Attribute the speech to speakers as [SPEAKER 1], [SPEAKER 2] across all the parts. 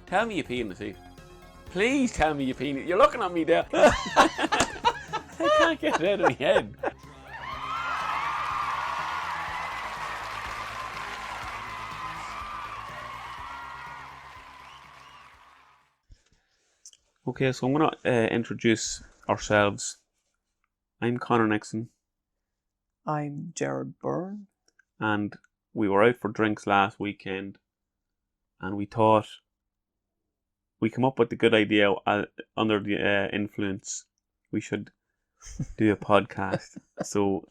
[SPEAKER 1] Tell me you pee in the seat. Please tell me you pee in it. You're looking at me there. I can't get it out of my head. Okay, so I'm going to introduce ourselves. I'm Conor Nixon.
[SPEAKER 2] I'm Gerard Byrne.
[SPEAKER 1] And we were out for drinks last weekend. And we thought we come up with the good idea under the influence. We should do a podcast. So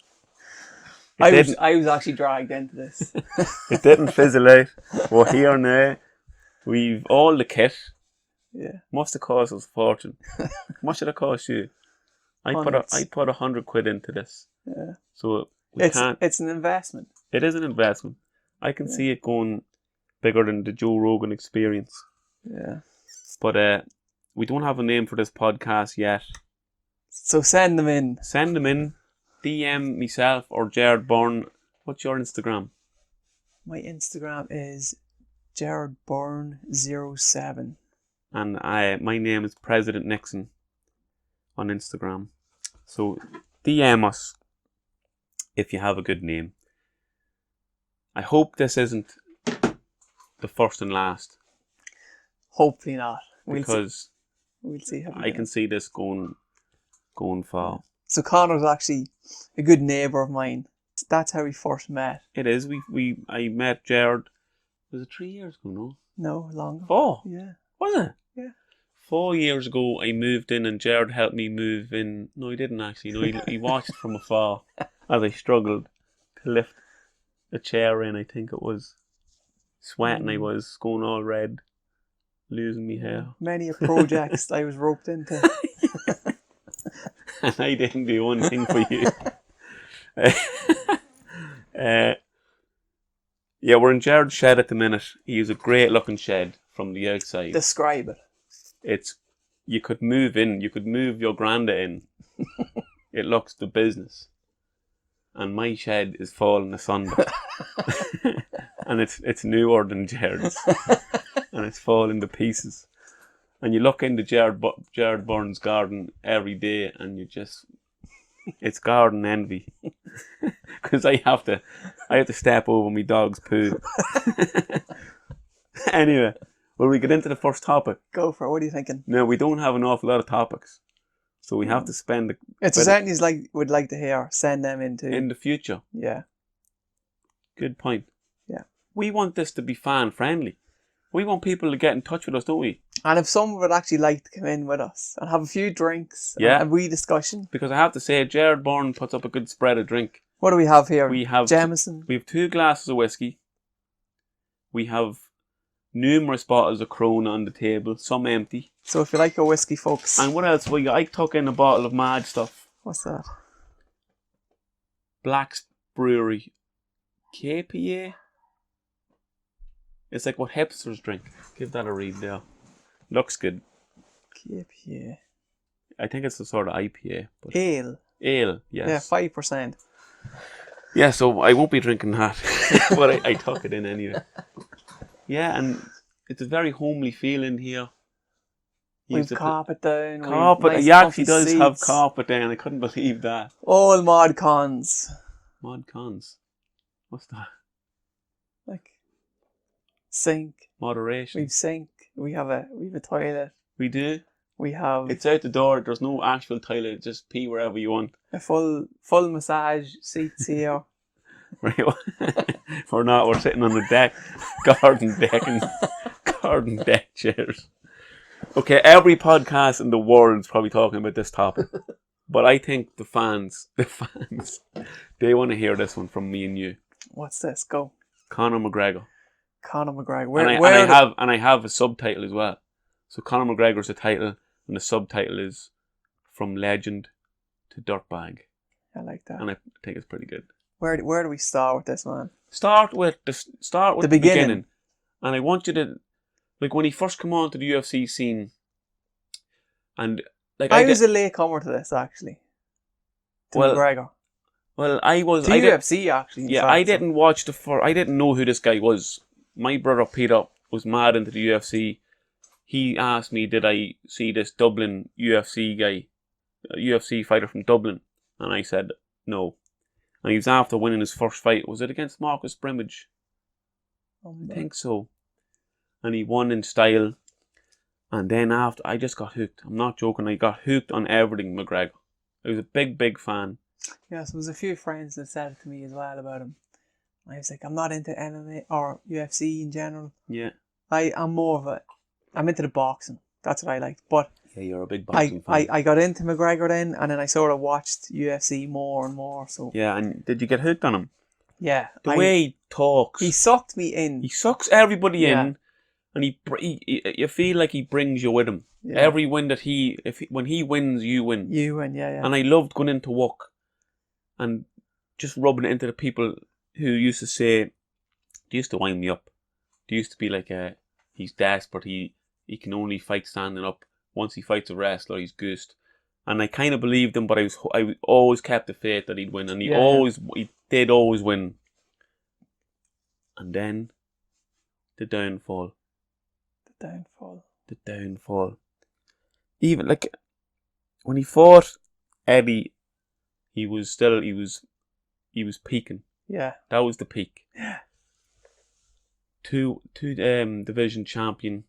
[SPEAKER 2] I was actually dragged into this.
[SPEAKER 1] It didn't fizzle out. We're here now. We've all the kit.
[SPEAKER 2] Yeah.
[SPEAKER 1] Must have cost us a fortune. How much did it cost you? I put £100 into this.
[SPEAKER 2] Yeah.
[SPEAKER 1] So
[SPEAKER 2] it's an investment.
[SPEAKER 1] It is an investment. I can see it going bigger than the Joe Rogan Experience.
[SPEAKER 2] Yeah.
[SPEAKER 1] But we don't have a name for this podcast yet.
[SPEAKER 2] So send them in.
[SPEAKER 1] Send them in. DM myself or Gerard Byrne. What's your Instagram?
[SPEAKER 2] My Instagram is GerardByrne07.
[SPEAKER 1] And my name is President Nixon on Instagram. So DM us if you have a good name. I hope this isn't the first and last.
[SPEAKER 2] Hopefully not.
[SPEAKER 1] We'll
[SPEAKER 2] see how
[SPEAKER 1] I can see this going far.
[SPEAKER 2] So Conor's actually a good neighbour of mine. That's how we first met.
[SPEAKER 1] It is. I met Gerard. Was it 3 years ago? No.
[SPEAKER 2] No, longer.
[SPEAKER 1] 4.
[SPEAKER 2] Yeah.
[SPEAKER 1] Was it?
[SPEAKER 2] Yeah.
[SPEAKER 1] 4 years ago, I moved in and Gerard helped me move in. No, he didn't actually. No, he watched from afar as I struggled to lift a chair in. I think it was sweating. I was going all red, losing my hair.
[SPEAKER 2] Many projects I was roped into.
[SPEAKER 1] And I didn't do one thing for you. Yeah, we're in Gerard's shed at the minute. He has a great looking shed from the outside.
[SPEAKER 2] Describe it.
[SPEAKER 1] You could move in. You could move your granda in. It looks the business. And my shed is falling asunder. And it's newer than Gerard's. And it's falling to pieces. And you look into Gerard Byrne's garden every day and it's garden envy. Because I have to step over my dog's poo. Anyway, will we get into the first topic?
[SPEAKER 2] Go for it. What are you thinking?
[SPEAKER 1] No, we don't have an awful lot of topics. So we have to spend
[SPEAKER 2] It's something you would like to hear. Send them into
[SPEAKER 1] in the future.
[SPEAKER 2] Yeah.
[SPEAKER 1] Good point.
[SPEAKER 2] Yeah.
[SPEAKER 1] We want this to be fan friendly. We want people to get in touch with us, don't we?
[SPEAKER 2] And if someone would actually like to come in with us and have a few drinks and a wee discussion.
[SPEAKER 1] Because I have to say, Gerard Byrne puts up a good spread of drink.
[SPEAKER 2] What do we have here?
[SPEAKER 1] We have
[SPEAKER 2] Jameson.
[SPEAKER 1] We have 2 glasses of whiskey. We have numerous bottles of Corona on the table, some empty.
[SPEAKER 2] So if you like your whiskey, folks.
[SPEAKER 1] And what else we got? I took in a bottle of mad stuff.
[SPEAKER 2] What's that?
[SPEAKER 1] Black's Brewery. KPA? It's like what hipsters drink. Give that a read there. Looks good.
[SPEAKER 2] KPA.
[SPEAKER 1] I think it's a sort of IPA. But
[SPEAKER 2] Ale,
[SPEAKER 1] yes.
[SPEAKER 2] Yeah, 5%.
[SPEAKER 1] Yeah, so I won't be drinking that. But I took it in anyway. Yeah, and it's a very homely feeling here.
[SPEAKER 2] We've carpet down.
[SPEAKER 1] Carpet.
[SPEAKER 2] Nice
[SPEAKER 1] he actually does
[SPEAKER 2] seats.
[SPEAKER 1] have carpet down. I couldn't believe that.
[SPEAKER 2] All mod cons.
[SPEAKER 1] Mod cons. What's that?
[SPEAKER 2] Like sink.
[SPEAKER 1] Moderation.
[SPEAKER 2] We've sink. We have a toilet.
[SPEAKER 1] We do.
[SPEAKER 2] We have.
[SPEAKER 1] It's out the door. There's no actual toilet. Just pee wherever you want.
[SPEAKER 2] A full massage seats here.
[SPEAKER 1] Right. We're not. We're sitting on the deck, garden deck chairs. Okay, every podcast in the world is probably talking about this topic, but I think the fans, they want to hear this one from me and you.
[SPEAKER 2] What's this? Go.
[SPEAKER 1] Conor McGregor.
[SPEAKER 2] Conor McGregor.
[SPEAKER 1] I have a subtitle as well. So Conor McGregor's the title, and the subtitle is From Legend to Dirtbag.
[SPEAKER 2] I like that.
[SPEAKER 1] And I think it's pretty good.
[SPEAKER 2] Where do we start with this, man?
[SPEAKER 1] Start with the beginning. And I want you to, like, when he first came on to the UFC scene, and like
[SPEAKER 2] I was a late comer to this, actually. To McGregor.
[SPEAKER 1] Well, I was
[SPEAKER 2] to UFC actually.
[SPEAKER 1] Yeah, I didn't watch I didn't know who this guy was. My brother Peter was mad into the UFC he asked me, did I see this Dublin UFC guy, a UFC fighter from Dublin? And I said, no. And he was after winning his first fight. Was it against Marcus Brimage? I think so. And he won in style. And then after, I just got hooked. I'm not joking. I got hooked on everything McGregor. I was a big, big fan.
[SPEAKER 2] Yes, there was a few friends that said it to me as well about him. I was like, I'm not into MMA or UFC in general.
[SPEAKER 1] Yeah.
[SPEAKER 2] I'm more of a... I'm into the boxing. That's what I like. But
[SPEAKER 1] yeah, you're a big boxing fan.
[SPEAKER 2] I got into McGregor then, and then I sort of watched UFC more and more. So
[SPEAKER 1] yeah, and did you get hooked on him?
[SPEAKER 2] Yeah.
[SPEAKER 1] The way he talks.
[SPEAKER 2] He sucked me in.
[SPEAKER 1] He sucks everybody in, and you feel like he brings you with him. Yeah. Every win that when he wins, you win.
[SPEAKER 2] You win, yeah.
[SPEAKER 1] And I loved going into work and just rubbing it into the people who used to say, they used to wind me up. They used to be like, he's desperate, he can only fight standing up. Once he fights a wrestler, he's goosed. And I kind of believed him, but I always kept the faith that he'd win. And he did always win. And then, the downfall. The downfall. Even, like, when he fought Eddie, he was peaking.
[SPEAKER 2] Yeah.
[SPEAKER 1] That was the peak.
[SPEAKER 2] Yeah.
[SPEAKER 1] Two division champion.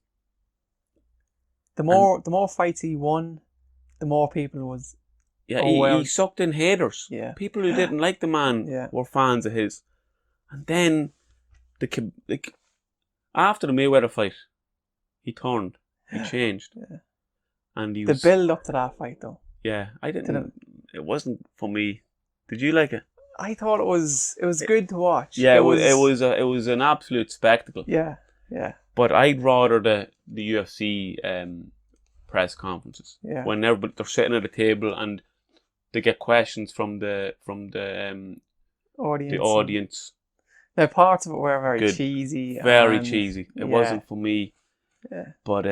[SPEAKER 2] The more fights he won, the more people was...
[SPEAKER 1] Yeah, he sucked in haters.
[SPEAKER 2] Yeah.
[SPEAKER 1] People who didn't like the man were fans of his. And then, after the Mayweather fight, he turned. He changed.
[SPEAKER 2] Yeah.
[SPEAKER 1] And he
[SPEAKER 2] was... The build up to that fight, though.
[SPEAKER 1] Yeah, I didn't... It wasn't for me. Did you like it?
[SPEAKER 2] I thought it was good to watch.
[SPEAKER 1] Yeah, it was an absolute spectacle.
[SPEAKER 2] Yeah.
[SPEAKER 1] But I'd rather the UFC press conferences.
[SPEAKER 2] Yeah.
[SPEAKER 1] When everybody they're sitting at a table and they get questions from the
[SPEAKER 2] audience.
[SPEAKER 1] The audience.
[SPEAKER 2] Now parts of it were very cheesy.
[SPEAKER 1] Very cheesy. It wasn't for me.
[SPEAKER 2] Yeah.
[SPEAKER 1] But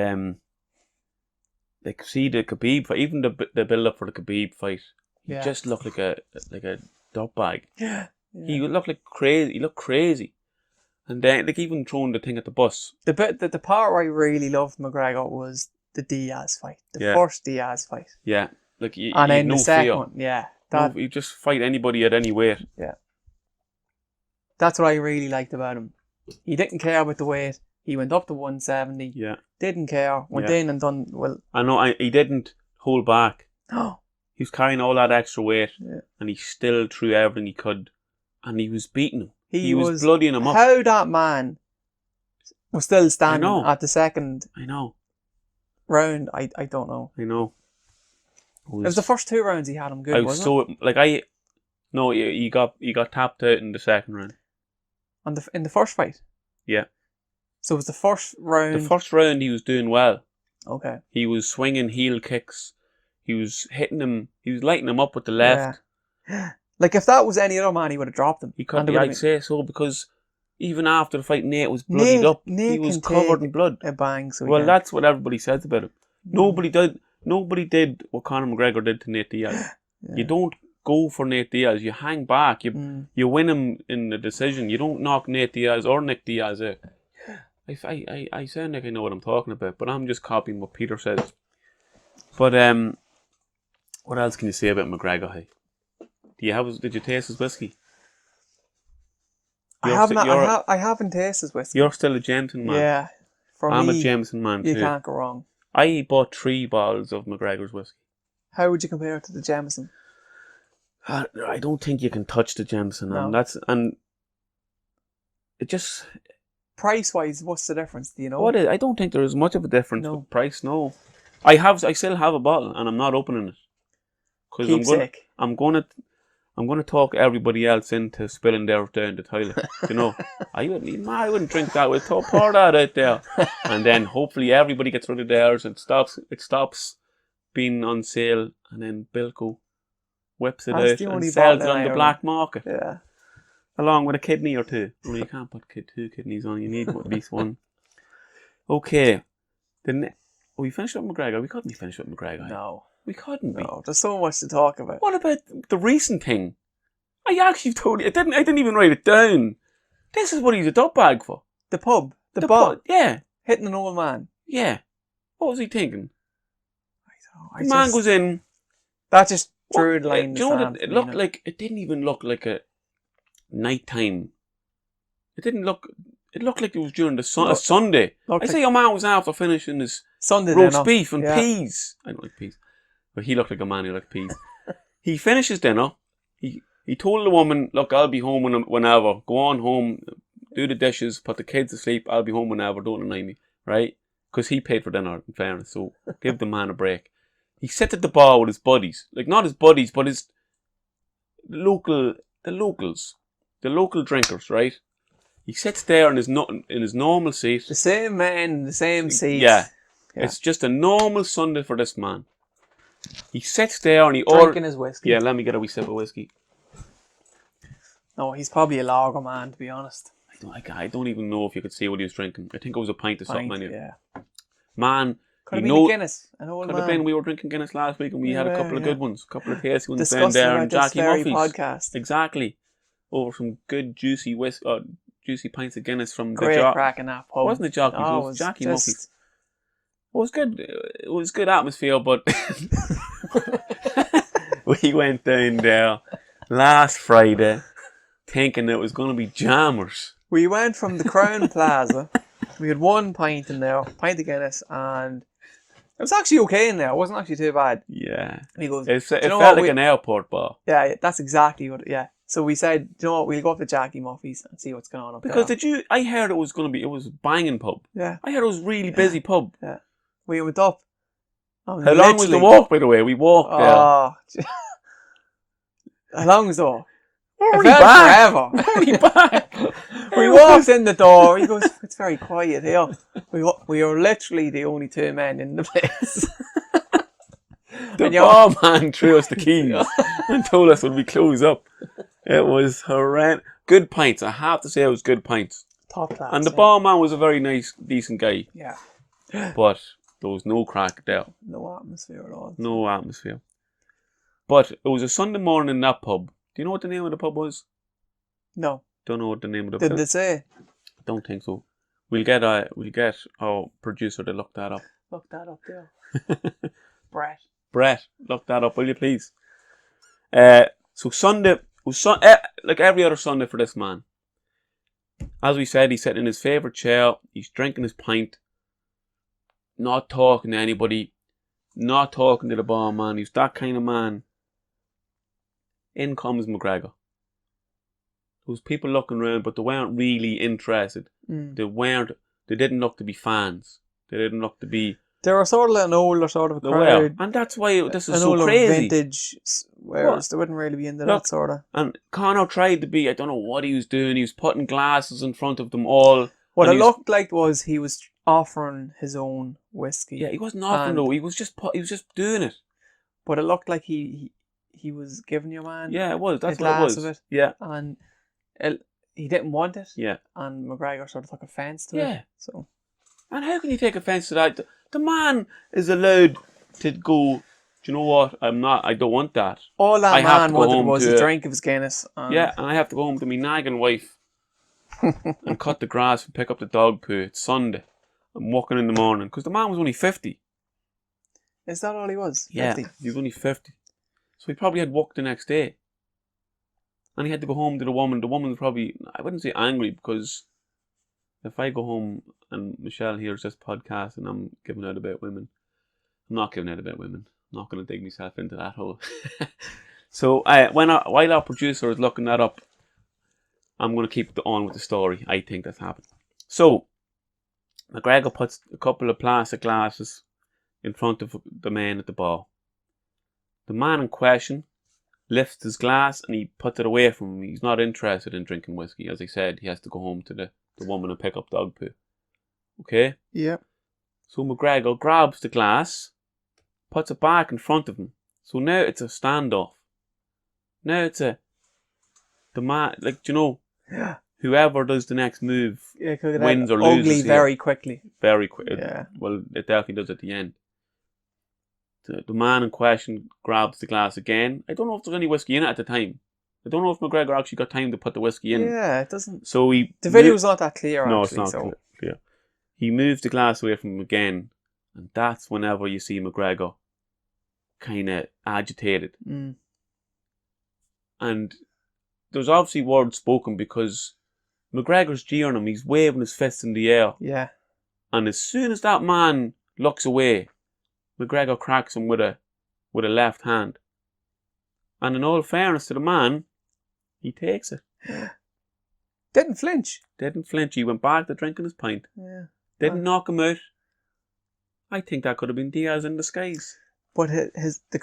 [SPEAKER 1] like see the Khabib fight, even the build up for the Khabib fight, he just looked like a dirtbag.
[SPEAKER 2] Yeah.
[SPEAKER 1] He looked like crazy. He looked crazy. And then, like, even throwing the thing at the bus.
[SPEAKER 2] The part where I really loved McGregor was the Diaz fight. The first Diaz fight.
[SPEAKER 1] Yeah. Like,
[SPEAKER 2] and then the second one,
[SPEAKER 1] you just fight anybody at any weight.
[SPEAKER 2] Yeah. That's what I really liked about him. He didn't care about the weight. He went up to 170.
[SPEAKER 1] Yeah.
[SPEAKER 2] Didn't care. Went in and done well.
[SPEAKER 1] I know. He didn't hold back.
[SPEAKER 2] No.
[SPEAKER 1] He was carrying all that extra weight.
[SPEAKER 2] Yeah.
[SPEAKER 1] And he still threw everything he could. And he was beating him. He was bloodying him up.
[SPEAKER 2] How that man was still standing at the second round, I don't know.
[SPEAKER 1] I know.
[SPEAKER 2] It was the first 2 rounds he had him good, wasn't it?
[SPEAKER 1] He got tapped out in the second round.
[SPEAKER 2] In the first fight?
[SPEAKER 1] Yeah.
[SPEAKER 2] So it was the first round...
[SPEAKER 1] The first round he was doing well.
[SPEAKER 2] Okay.
[SPEAKER 1] He was swinging heel kicks. He was hitting him. He was lighting him up with the left.
[SPEAKER 2] Yeah. Like, if that was any other man, he would have dropped him.
[SPEAKER 1] He could. I'd say so, because even after the fight, Nate was bloodied up. He was covered in blood.
[SPEAKER 2] A bang.
[SPEAKER 1] Well, that's what everybody says about him. Nobody did what Conor McGregor did to Nate Diaz. Yeah. You don't go for Nate Diaz. You hang back. You win him in the decision. You don't knock Nate Diaz or Nick Diaz out. I sound like I know what I'm talking about, but I'm just copying what Peter says. But what else can you say about McGregor? Hey? Did you taste his whiskey?
[SPEAKER 2] I haven't tasted his whiskey.
[SPEAKER 1] You're still a Jameson man.
[SPEAKER 2] Yeah.
[SPEAKER 1] I'm a Jameson man too.
[SPEAKER 2] You can't go wrong.
[SPEAKER 1] I bought 3 bottles of McGregor's whiskey.
[SPEAKER 2] How would you compare it to the Jameson?
[SPEAKER 1] I don't think you can touch the Jameson,
[SPEAKER 2] no.
[SPEAKER 1] and it just
[SPEAKER 2] price wise, what's the difference? Do you know?
[SPEAKER 1] I don't think there is much of a difference with price. No, I still have a bottle, and I'm not opening it because I'm going to talk everybody else into spilling theirs down the toilet. You know, I wouldn't drink that. We'll pour that out there, and then hopefully everybody gets rid of theirs and it stops being on sale, and then Bilko whips it out and sells it on the black market.
[SPEAKER 2] Yeah,
[SPEAKER 1] along with a kidney or 2. Well, you can't put 2 kidneys on. You need at least 1. Okay, we finished with McGregor. We couldn't be finished with McGregor.
[SPEAKER 2] No.
[SPEAKER 1] We couldn't be.
[SPEAKER 2] No, there's so much to talk about.
[SPEAKER 1] What about the recent thing? I actually told you. I didn't even write it down. This is what he's a dirtbag for.
[SPEAKER 2] The pub. The bar.
[SPEAKER 1] Yeah.
[SPEAKER 2] Hitting an old man.
[SPEAKER 1] Yeah. What was he thinking?
[SPEAKER 2] I
[SPEAKER 1] The man
[SPEAKER 2] just-
[SPEAKER 1] goes in.
[SPEAKER 2] That just drew the line in
[SPEAKER 1] Do
[SPEAKER 2] the
[SPEAKER 1] you know
[SPEAKER 2] sand.
[SPEAKER 1] what it looked like? It didn't even look like a nighttime. It didn't look. It looked like it was during a Sunday. I say your man was after finishing his
[SPEAKER 2] Sunday
[SPEAKER 1] roast
[SPEAKER 2] dinner.
[SPEAKER 1] beef and
[SPEAKER 2] Yeah.
[SPEAKER 1] peas. I don't like peas, but he looked like a man who liked peas. He finishes dinner. He told the woman, "Look, I'll be home whenever. Go on home, do the dishes, put the kids to sleep. I'll be home whenever. Don't annoy me, right?" Because he paid for dinner, in fairness. So give the man a break. He sits at the bar with his buddies, like not his buddies, but his the locals, the local drinkers, right? He sits there in his normal seat.
[SPEAKER 2] The same man in the same seat.
[SPEAKER 1] Yeah. It's just a normal Sunday for this man. He sits there and he
[SPEAKER 2] drinking his whiskey.
[SPEAKER 1] Yeah, let me get a wee sip of whiskey.
[SPEAKER 2] No, he's probably a lager man, to be honest.
[SPEAKER 1] I don't even know if you could see what he was drinking. I think it was a pint of something anyway.
[SPEAKER 2] Yeah.
[SPEAKER 1] Man,
[SPEAKER 2] Could have been a Guinness. An old
[SPEAKER 1] could
[SPEAKER 2] man.
[SPEAKER 1] have been. We were drinking Guinness last week and we had a couple of good ones, a couple of tasty ones down
[SPEAKER 2] Discussing
[SPEAKER 1] there
[SPEAKER 2] about
[SPEAKER 1] and
[SPEAKER 2] this
[SPEAKER 1] Jackie
[SPEAKER 2] very
[SPEAKER 1] Murphy's.
[SPEAKER 2] podcast.
[SPEAKER 1] Exactly. Over some good juicy juicy pints of Guinness from
[SPEAKER 2] Great
[SPEAKER 1] the
[SPEAKER 2] crack in that pub.
[SPEAKER 1] Wasn't it Jockey's?
[SPEAKER 2] No,
[SPEAKER 1] It was Jackie Murphy's. It was good. It was good atmosphere, but we went down there last Friday thinking it was going to be jammers.
[SPEAKER 2] We went from the Crown Plaza. We had one pint in there, pint of Guinness, and it was actually okay in there. It wasn't actually too bad.
[SPEAKER 1] Yeah.
[SPEAKER 2] And he goes,
[SPEAKER 1] It
[SPEAKER 2] "Do you know
[SPEAKER 1] felt
[SPEAKER 2] what,
[SPEAKER 1] like an airport bar.
[SPEAKER 2] Yeah, that's exactly what. Yeah. So we said, "Do you know what? We'll go up to Jackie Murphy's and see what's going on up
[SPEAKER 1] Because
[SPEAKER 2] there."
[SPEAKER 1] I heard it was a banging pub.
[SPEAKER 2] Yeah.
[SPEAKER 1] I heard it was a really busy pub.
[SPEAKER 2] Yeah. We went up.
[SPEAKER 1] How long was the walk, by the way? We walked there.
[SPEAKER 2] Oh, how long was the walk?
[SPEAKER 1] We're
[SPEAKER 2] It
[SPEAKER 1] already
[SPEAKER 2] felt
[SPEAKER 1] back.
[SPEAKER 2] forever.
[SPEAKER 1] We're already back.
[SPEAKER 2] We walked in the door. He goes, "It's very quiet here." We were literally the only two men in the place.
[SPEAKER 1] The barman threw us the keys and told us when we close up. It was horrendous. Good pints. I have to say it was good pints.
[SPEAKER 2] Top class.
[SPEAKER 1] And the barman was a very nice, decent guy.
[SPEAKER 2] Yeah.
[SPEAKER 1] But there was no crack there.
[SPEAKER 2] No atmosphere at all.
[SPEAKER 1] No atmosphere. But it was a Sunday morning in that pub. Do you know what the name of the pub was?
[SPEAKER 2] No.
[SPEAKER 1] Don't know what the name of the pub
[SPEAKER 2] Did they say?
[SPEAKER 1] Don't think so. We'll get our producer to look that up.
[SPEAKER 2] Look that up there.
[SPEAKER 1] Brett, look that up, will you please? So Sunday was like every other Sunday for this man. As we said, he's sitting in his favourite chair. He's drinking his pint, not talking to anybody, not talking to the barman. He's that kind of man. In comes McGregor. There was people looking around, but they weren't really interested. They didn't look to be fans. They didn't look to be...
[SPEAKER 2] They were sort of an older sort of a
[SPEAKER 1] They
[SPEAKER 2] crowd.
[SPEAKER 1] were. And that's why this is
[SPEAKER 2] an
[SPEAKER 1] so
[SPEAKER 2] older
[SPEAKER 1] crazy.
[SPEAKER 2] vintage, whereas they wouldn't really be into that sort of...
[SPEAKER 1] And Conor tried to be, I don't know what he was doing. He was putting glasses in front of them all.
[SPEAKER 2] What it looked like was he was offering his own whiskey.
[SPEAKER 1] Yeah, he wasn't offering though. He was just doing it.
[SPEAKER 2] But it looked like he was giving your man
[SPEAKER 1] Yeah, it was. That's
[SPEAKER 2] a
[SPEAKER 1] what it
[SPEAKER 2] glass
[SPEAKER 1] was.
[SPEAKER 2] of it.
[SPEAKER 1] Yeah.
[SPEAKER 2] And he didn't want it.
[SPEAKER 1] Yeah.
[SPEAKER 2] And McGregor sort of took offence to it.
[SPEAKER 1] Yeah.
[SPEAKER 2] So.
[SPEAKER 1] And how can you take offence to that? The man is allowed to go, do you know what? I don't want that.
[SPEAKER 2] All that man wanted was
[SPEAKER 1] to
[SPEAKER 2] a drink of his Guinness.
[SPEAKER 1] Yeah, and I have to go home to my nagging wife and cut the grass and pick up the dog poo. It's Sunday. I'm walking in the morning. Because the man was only 50.
[SPEAKER 2] Is that all he was?
[SPEAKER 1] Yeah,
[SPEAKER 2] 50?
[SPEAKER 1] he was only 50. So he probably had work the next day. And he had to go home to the woman. The woman was probably, I wouldn't say angry, because if I go home and Michelle hears this podcast and I'm giving out about women, I'm not giving out about women. I'm not going to dig myself into that hole. So while our producer is looking that up, I'm going to keep on with the story. I think that's happened. So McGregor puts a couple of plastic glasses in front of the man at the bar. The man in question lifts his glass and he puts it away from him. He's not interested in drinking whiskey. As I said, he has to go home to the woman and pick up dog poo. Okay?
[SPEAKER 2] Yep.
[SPEAKER 1] So McGregor grabs the glass, puts it back in front of him. So now it's a standoff. Now it's the man, like, do you know, whoever does the next move wins or loses.
[SPEAKER 2] Ugly very quickly.
[SPEAKER 1] Very quick.
[SPEAKER 2] Yeah.
[SPEAKER 1] Well, it definitely does at the end. The man in question grabs the glass again. I don't know if there's any whiskey in it at the time. I don't know if McGregor actually got time to put the whiskey in.
[SPEAKER 2] Yeah, it doesn't.
[SPEAKER 1] So
[SPEAKER 2] the video's not that clear.
[SPEAKER 1] No,
[SPEAKER 2] actually,
[SPEAKER 1] it's not clear. He moves the glass away from him again, And that's whenever you see McGregor kind of agitated. And there's obviously words spoken because McGregor's jeering him. He's waving his fist in the air.
[SPEAKER 2] Yeah.
[SPEAKER 1] And as soon as that man looks away, McGregor cracks him with a left hand. And in all fairness to the man, he takes it.
[SPEAKER 2] Didn't flinch.
[SPEAKER 1] He went back to drinking his pint.
[SPEAKER 2] Yeah.
[SPEAKER 1] Didn't knock him out. I think that could have been Diaz in disguise.
[SPEAKER 2] But the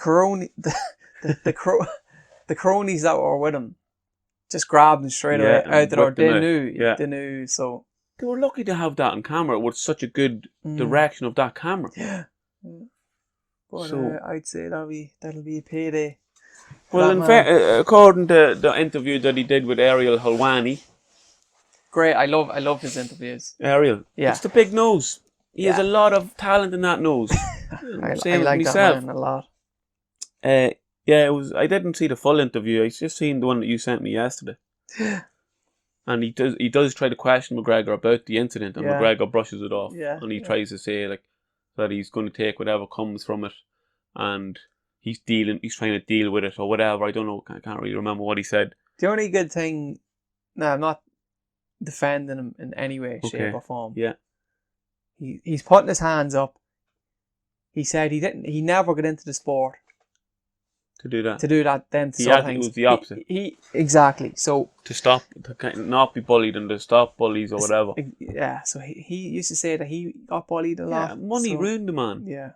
[SPEAKER 2] cronies that were with him just grabbed him straight away out the door. They knew. So
[SPEAKER 1] they were lucky to have that on camera with such a good direction of that camera.
[SPEAKER 2] Yeah. But so, I'd say that'll be a payday.
[SPEAKER 1] Well, in fact, according to the interview that he did with Ariel Helwani.
[SPEAKER 2] Great, I love his interviews.
[SPEAKER 1] Ariel, it's the big nose. He has a lot of talent in that nose.
[SPEAKER 2] I like that man a lot.
[SPEAKER 1] It was. I didn't see the full interview. I just seen the one that you sent me yesterday. And he does try to question McGregor about the incident, and McGregor brushes it off.
[SPEAKER 2] Yeah,
[SPEAKER 1] and he tries to say that he's going to take whatever comes from it, and he's trying to deal with it or whatever. I don't know. I can't really remember what he said.
[SPEAKER 2] The only good thing, I'm not defending him in any way, shape or form.
[SPEAKER 1] Yeah.
[SPEAKER 2] He's putting his hands up. He said he never got into the sport
[SPEAKER 1] to do that.
[SPEAKER 2] Then
[SPEAKER 1] it was the opposite.
[SPEAKER 2] He exactly. So
[SPEAKER 1] to not be bullied and to stop bullies or whatever.
[SPEAKER 2] Yeah. So he used to say that he got bullied a lot.
[SPEAKER 1] Yeah, money ruined the man.
[SPEAKER 2] Yeah.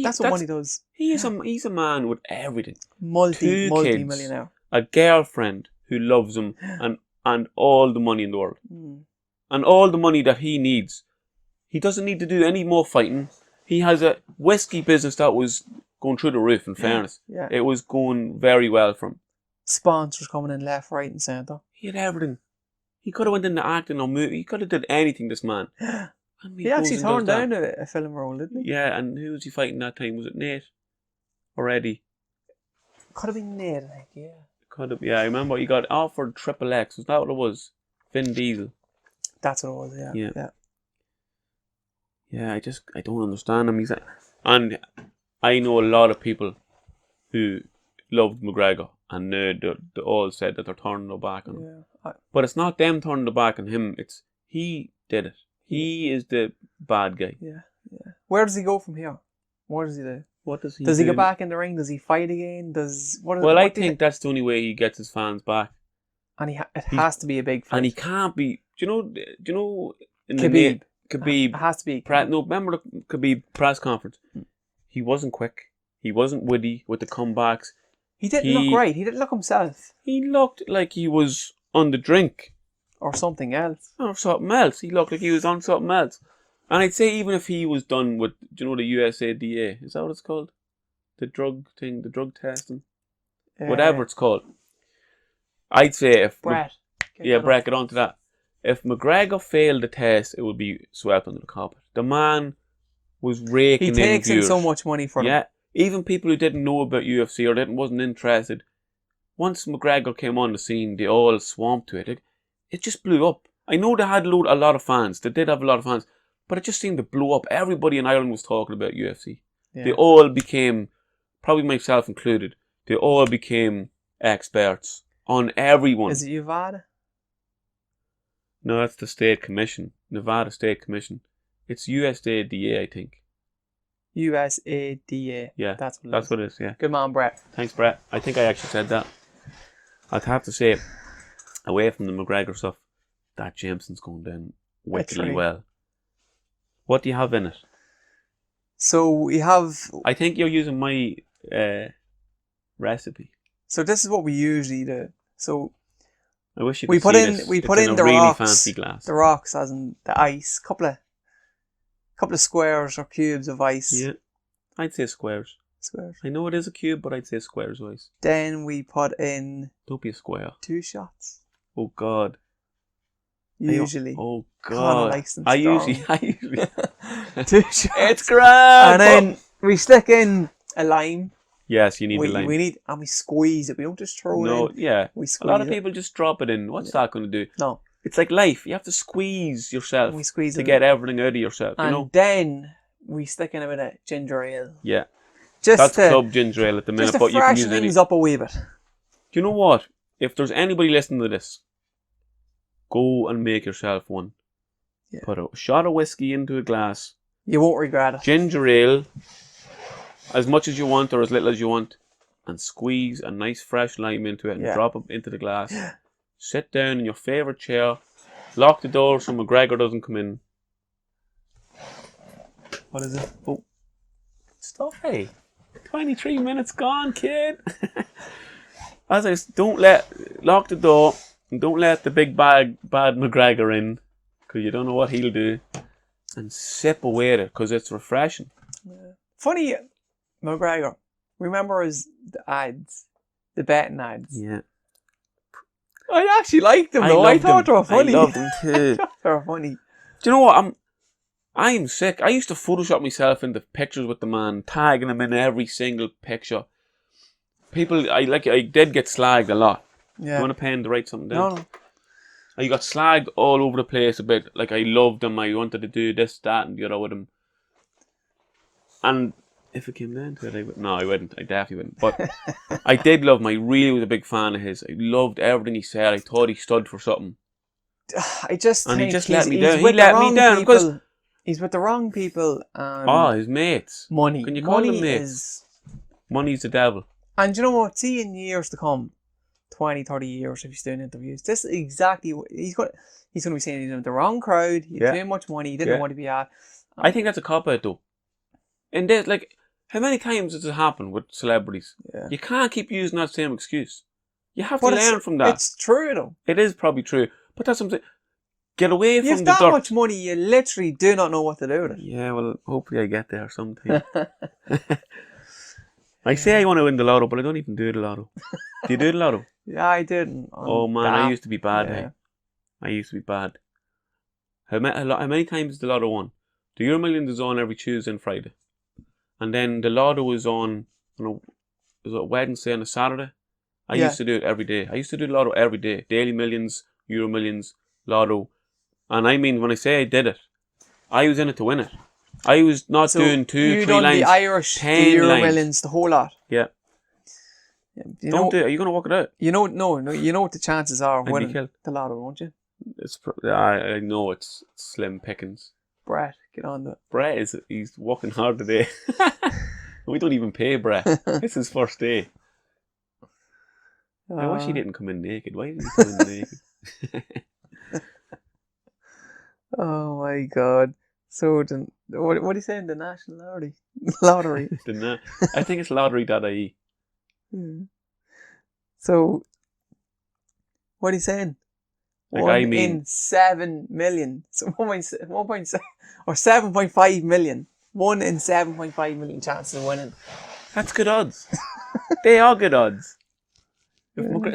[SPEAKER 2] That's what money does.
[SPEAKER 1] He's a man with everything.
[SPEAKER 2] Multi-millionaire.
[SPEAKER 1] A girlfriend who loves him and all the money in the world. And all the money that he needs. He doesn't need to do any more fighting. He has a whiskey business that was going through the roof, in fairness.
[SPEAKER 2] Yeah.
[SPEAKER 1] It was going very well for him.
[SPEAKER 2] Sponsors coming in left, right and centre.
[SPEAKER 1] He had everything. He could have went into acting or movie. He could have did anything, this man.
[SPEAKER 2] He actually turned down a film role, didn't he?
[SPEAKER 1] Yeah, and who was he fighting that time? Was it Nate? Or Eddie?
[SPEAKER 2] Could have been Nate, I think, yeah.
[SPEAKER 1] Could have, yeah. I remember he got offered Triple X. Was that what it was? Vin Diesel.
[SPEAKER 2] That's what it was, yeah.
[SPEAKER 1] Yeah, I don't understand him. And I know a lot of people who loved McGregor and they all said that they're turning their back on him. But it's not them turning their back on him. It's he did it. He is the bad guy.
[SPEAKER 2] Yeah. Where does he go from here? What does he do?
[SPEAKER 1] What does he
[SPEAKER 2] Does he get back in the ring? Does he fight again?
[SPEAKER 1] I think that's the only way he gets his fans back.
[SPEAKER 2] And it has to be a big fight.
[SPEAKER 1] And he can't be. Do you know?
[SPEAKER 2] Khabib.
[SPEAKER 1] Khabib.
[SPEAKER 2] It has to be.
[SPEAKER 1] Remember the Khabib press conference? He wasn't quick. He wasn't witty with the comebacks.
[SPEAKER 2] He didn't look right. He didn't look himself.
[SPEAKER 1] He looked like he was on the drink.
[SPEAKER 2] Or something else.
[SPEAKER 1] Or something else. He looked like he was on something else. And I'd say even if he was done with, the USADA, is that what it's called? The drug thing, the drug testing? Whatever it's called. I'd say if...
[SPEAKER 2] Brett,
[SPEAKER 1] get on to that. If McGregor failed the test, it would be swept under the carpet. The man was raking in
[SPEAKER 2] He takes in
[SPEAKER 1] viewers.
[SPEAKER 2] so much money for them.
[SPEAKER 1] Yeah. Even people who didn't know about UFC or wasn't interested, once McGregor came on the scene, they all swamped to it. It just blew up. I know they had a lot of fans. They did have a lot of fans. But it just seemed to blow up. Everybody in Ireland was talking about UFC. Yeah. They all became, probably myself included, they all became experts on everyone.
[SPEAKER 2] Is it Nevada?
[SPEAKER 1] No, that's the state commission. Nevada State Commission. It's USADA, I think.
[SPEAKER 2] USADA.
[SPEAKER 1] Yeah, that's what it is, yeah.
[SPEAKER 2] Good man, Brett.
[SPEAKER 1] Thanks, Brett. I think I actually said that. I'd have to say, away from the McGregor stuff, that Jameson's going down wickedly well. What do you have in it?
[SPEAKER 2] So we have...
[SPEAKER 1] I think you're using my recipe.
[SPEAKER 2] So this is what we usually do. So
[SPEAKER 1] I wish you could see this.
[SPEAKER 2] We put in the
[SPEAKER 1] really
[SPEAKER 2] rocks.
[SPEAKER 1] Fancy glass.
[SPEAKER 2] The rocks, as in the ice. Couple of squares or cubes of ice.
[SPEAKER 1] Yeah, I'd say squares. I know it is a cube, but I'd say squares of ice.
[SPEAKER 2] Then we put in...
[SPEAKER 1] Don't be a square.
[SPEAKER 2] 2 shots.
[SPEAKER 1] Oh God.
[SPEAKER 2] Usually.
[SPEAKER 1] Oh God.
[SPEAKER 2] Conor likes them
[SPEAKER 1] I
[SPEAKER 2] strong.
[SPEAKER 1] usually
[SPEAKER 2] 2 shots.
[SPEAKER 1] It's grand.
[SPEAKER 2] And then we stick in a lime.
[SPEAKER 1] Yes, you need the lime.
[SPEAKER 2] And we squeeze it. We don't just throw it in.
[SPEAKER 1] No, yeah.
[SPEAKER 2] We squeeze
[SPEAKER 1] a lot of people just drop it in. What's that going to do?
[SPEAKER 2] No.
[SPEAKER 1] It's like life. You have to squeeze yourself
[SPEAKER 2] we squeeze
[SPEAKER 1] to get everything out of yourself.
[SPEAKER 2] And
[SPEAKER 1] you know?
[SPEAKER 2] then we stick in a bit of ginger ale.
[SPEAKER 1] Yeah.
[SPEAKER 2] Just
[SPEAKER 1] That's
[SPEAKER 2] to,
[SPEAKER 1] club ginger ale at the minute,
[SPEAKER 2] just to
[SPEAKER 1] but you can use
[SPEAKER 2] freshen
[SPEAKER 1] any.
[SPEAKER 2] things up a wee bit.
[SPEAKER 1] Do you know what? If there's anybody listening to this, go and make yourself one.
[SPEAKER 2] Yeah.
[SPEAKER 1] Put a shot of whiskey into a glass.
[SPEAKER 2] You won't regret it.
[SPEAKER 1] Ginger ale, as much as you want or as little as you want, and squeeze a nice fresh lime into it and drop it into the glass. Sit down in your favourite chair. Lock the door so McGregor doesn't come in. What is it? Oh, stop! Hey, 23 minutes gone, kid. As I lock the door and don't let the big bad McGregor in, because you don't know what he'll do, and sip away at it because it's refreshing.
[SPEAKER 2] Yeah. Funny, McGregor. Remember the ads, the betting ads?
[SPEAKER 1] Yeah.
[SPEAKER 2] I actually liked them though. I thought they were funny.
[SPEAKER 1] I loved them too.
[SPEAKER 2] I thought they were funny.
[SPEAKER 1] Do you know what? I'm sick. I used to Photoshop myself into pictures with the man, tagging him in every single picture. People, I did get slagged a lot.
[SPEAKER 2] Yeah.
[SPEAKER 1] You want a pen to write something down?
[SPEAKER 2] No.
[SPEAKER 1] I got slagged all over the place a bit. Like, I loved him. I wanted to do this, that, and the other with him. And if it came down to it, I wouldn't. I definitely wouldn't. But I did love him. I really was a big fan of his. I loved everything he said. I thought he stood for something.
[SPEAKER 2] I just
[SPEAKER 1] and
[SPEAKER 2] think
[SPEAKER 1] he just let me
[SPEAKER 2] he's
[SPEAKER 1] down.
[SPEAKER 2] With
[SPEAKER 1] he let me down because
[SPEAKER 2] he's with the wrong people.
[SPEAKER 1] His mates.
[SPEAKER 2] Money.
[SPEAKER 1] Can you call
[SPEAKER 2] money
[SPEAKER 1] them mates? Money's the devil.
[SPEAKER 2] And you know what? See, in years to come, 20, 30 years, if he's doing interviews, this is exactly what he's going to be saying. He's in the wrong crowd. He had too much money. He didn't know what to be at.
[SPEAKER 1] I think that's a cop-out though. And there's like, how many times does it happen with celebrities?
[SPEAKER 2] Yeah.
[SPEAKER 1] You can't keep using that same excuse. You have to learn from that.
[SPEAKER 2] It's true though.
[SPEAKER 1] It is probably true. But that's something. Get away from the dirt.
[SPEAKER 2] You have that much money, you literally do not know what to do with it.
[SPEAKER 1] Yeah, well, hopefully I get there sometime. I say I want to win the lotto, but I don't even do the lotto. Do you do the lotto?
[SPEAKER 2] Yeah, I did.
[SPEAKER 1] Oh man, I used to be bad. Hey? I used to be bad. How many times is the lotto on? The Euro Millions is on every Tuesday and Friday. And then the lotto is on, is it Wednesday and a Saturday? I used to do it every day. I used to do the lotto every day. Daily Millions, Euro Millions, lotto. And I mean, when I say I did it, I was in it to win it. I was not doing 2, 3 lines.
[SPEAKER 2] The Irish,
[SPEAKER 1] 10
[SPEAKER 2] the Euro
[SPEAKER 1] lines.
[SPEAKER 2] Millions, the whole lot.
[SPEAKER 1] Yeah. Don't do it. Are you going to work it out?
[SPEAKER 2] You know, no. You know what the chances are of winning
[SPEAKER 1] killed.
[SPEAKER 2] the lotto, won't you?
[SPEAKER 1] I know it's slim pickings.
[SPEAKER 2] Brett, get on that.
[SPEAKER 1] Brett he's working hard today. We don't even pay Brett. It's his first day. I wish he didn't come in naked. Why did he come in naked?
[SPEAKER 2] Oh my God. So, what are you saying? The National Lottery?
[SPEAKER 1] I think it's lottery.ie.
[SPEAKER 2] So, what are you saying?
[SPEAKER 1] Like,
[SPEAKER 2] 1 in 7 million. So 1.7 or 7.5 million. 1 in 7.5 million chances of winning.
[SPEAKER 1] That's good odds. They are good odds.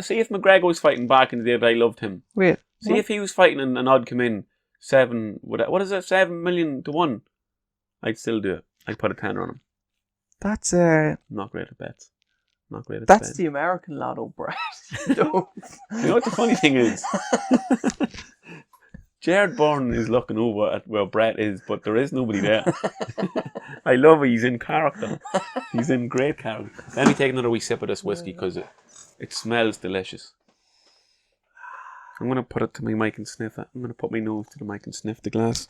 [SPEAKER 1] See if McGregor was fighting back in the day that I loved him.
[SPEAKER 2] Wait.
[SPEAKER 1] See if he was fighting and an odd come in. 7 million to 1? I'd still do it. I'd put a tenner on him.
[SPEAKER 2] That's
[SPEAKER 1] not great at bets. Not great at
[SPEAKER 2] That's
[SPEAKER 1] bets.
[SPEAKER 2] the American lotto, Brett.
[SPEAKER 1] You know what the funny thing is? Gerard Bourne is looking over at where Brett is, but there is nobody there. I love it. He's in character. He's in great character. Let me take another wee sip of this whiskey because it smells delicious. I'm going to put it to my mic and sniff it. I'm going to put my nose to the mic and sniff the glass.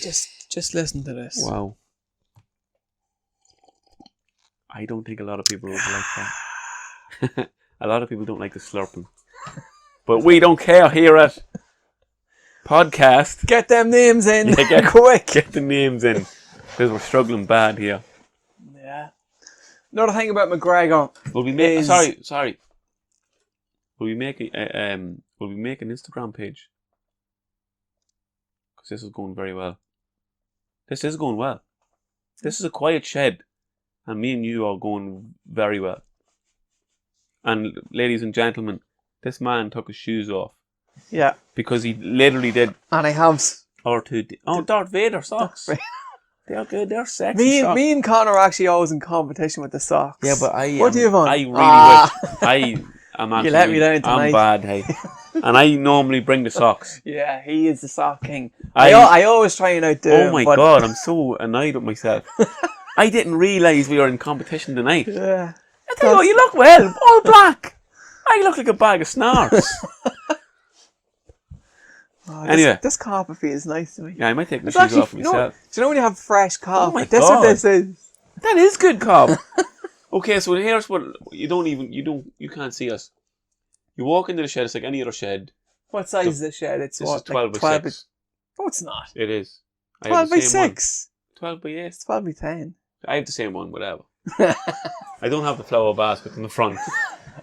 [SPEAKER 2] Just listen to this.
[SPEAKER 1] Wow. I don't think a lot of people would like that. A lot of people don't like the slurping. But we don't care here at Podcast.
[SPEAKER 2] Get them names in.
[SPEAKER 1] Yeah,
[SPEAKER 2] quick.
[SPEAKER 1] Get the names in. Because we're struggling bad here.
[SPEAKER 2] Yeah. Another thing about McGregor.
[SPEAKER 1] Will we make... Sorry. Will we make an Instagram page? Because this is going very well. This is going well. This is a quiet shed. And me and you are going very well. And ladies and gentlemen, this man took his shoes off.
[SPEAKER 2] Yeah.
[SPEAKER 1] Because he literally did.
[SPEAKER 2] And I have...
[SPEAKER 1] Darth Vader socks. They're good. They're sexy socks.
[SPEAKER 2] Me and Conor are actually always in competition with the socks.
[SPEAKER 1] Yeah, but
[SPEAKER 2] what do you have on?
[SPEAKER 1] I really wish... I'm actually...
[SPEAKER 2] You let me down tonight.
[SPEAKER 1] I'm bad, hey. And I normally bring the socks.
[SPEAKER 2] Yeah, he is the sock king. I always try and outdo him.
[SPEAKER 1] Oh my
[SPEAKER 2] but
[SPEAKER 1] God, I'm so annoyed with myself. I didn't realise we were in competition tonight.
[SPEAKER 2] Yeah.
[SPEAKER 1] I tell you what, you look well, all black. I look like a bag of snarts. Anyway.
[SPEAKER 2] This carpet feels nice to me.
[SPEAKER 1] Yeah, I might take my shoes off myself.
[SPEAKER 2] Do you know when you have fresh carpet?
[SPEAKER 1] Oh my
[SPEAKER 2] That's
[SPEAKER 1] God.
[SPEAKER 2] what this is.
[SPEAKER 1] That is good, Cobb. Okay, so here's what you can't see us. You walk into the shed, it's like any other shed.
[SPEAKER 2] What size is this shed? It's
[SPEAKER 1] This
[SPEAKER 2] what?
[SPEAKER 1] is 12 by 6.
[SPEAKER 2] No, it's not.
[SPEAKER 1] It is. I
[SPEAKER 2] 12
[SPEAKER 1] have the
[SPEAKER 2] by
[SPEAKER 1] same one.
[SPEAKER 2] 6.
[SPEAKER 1] 12 by 8.
[SPEAKER 2] It's 12 by 10.
[SPEAKER 1] I have the same one, whatever. I don't have the flower basket in the front.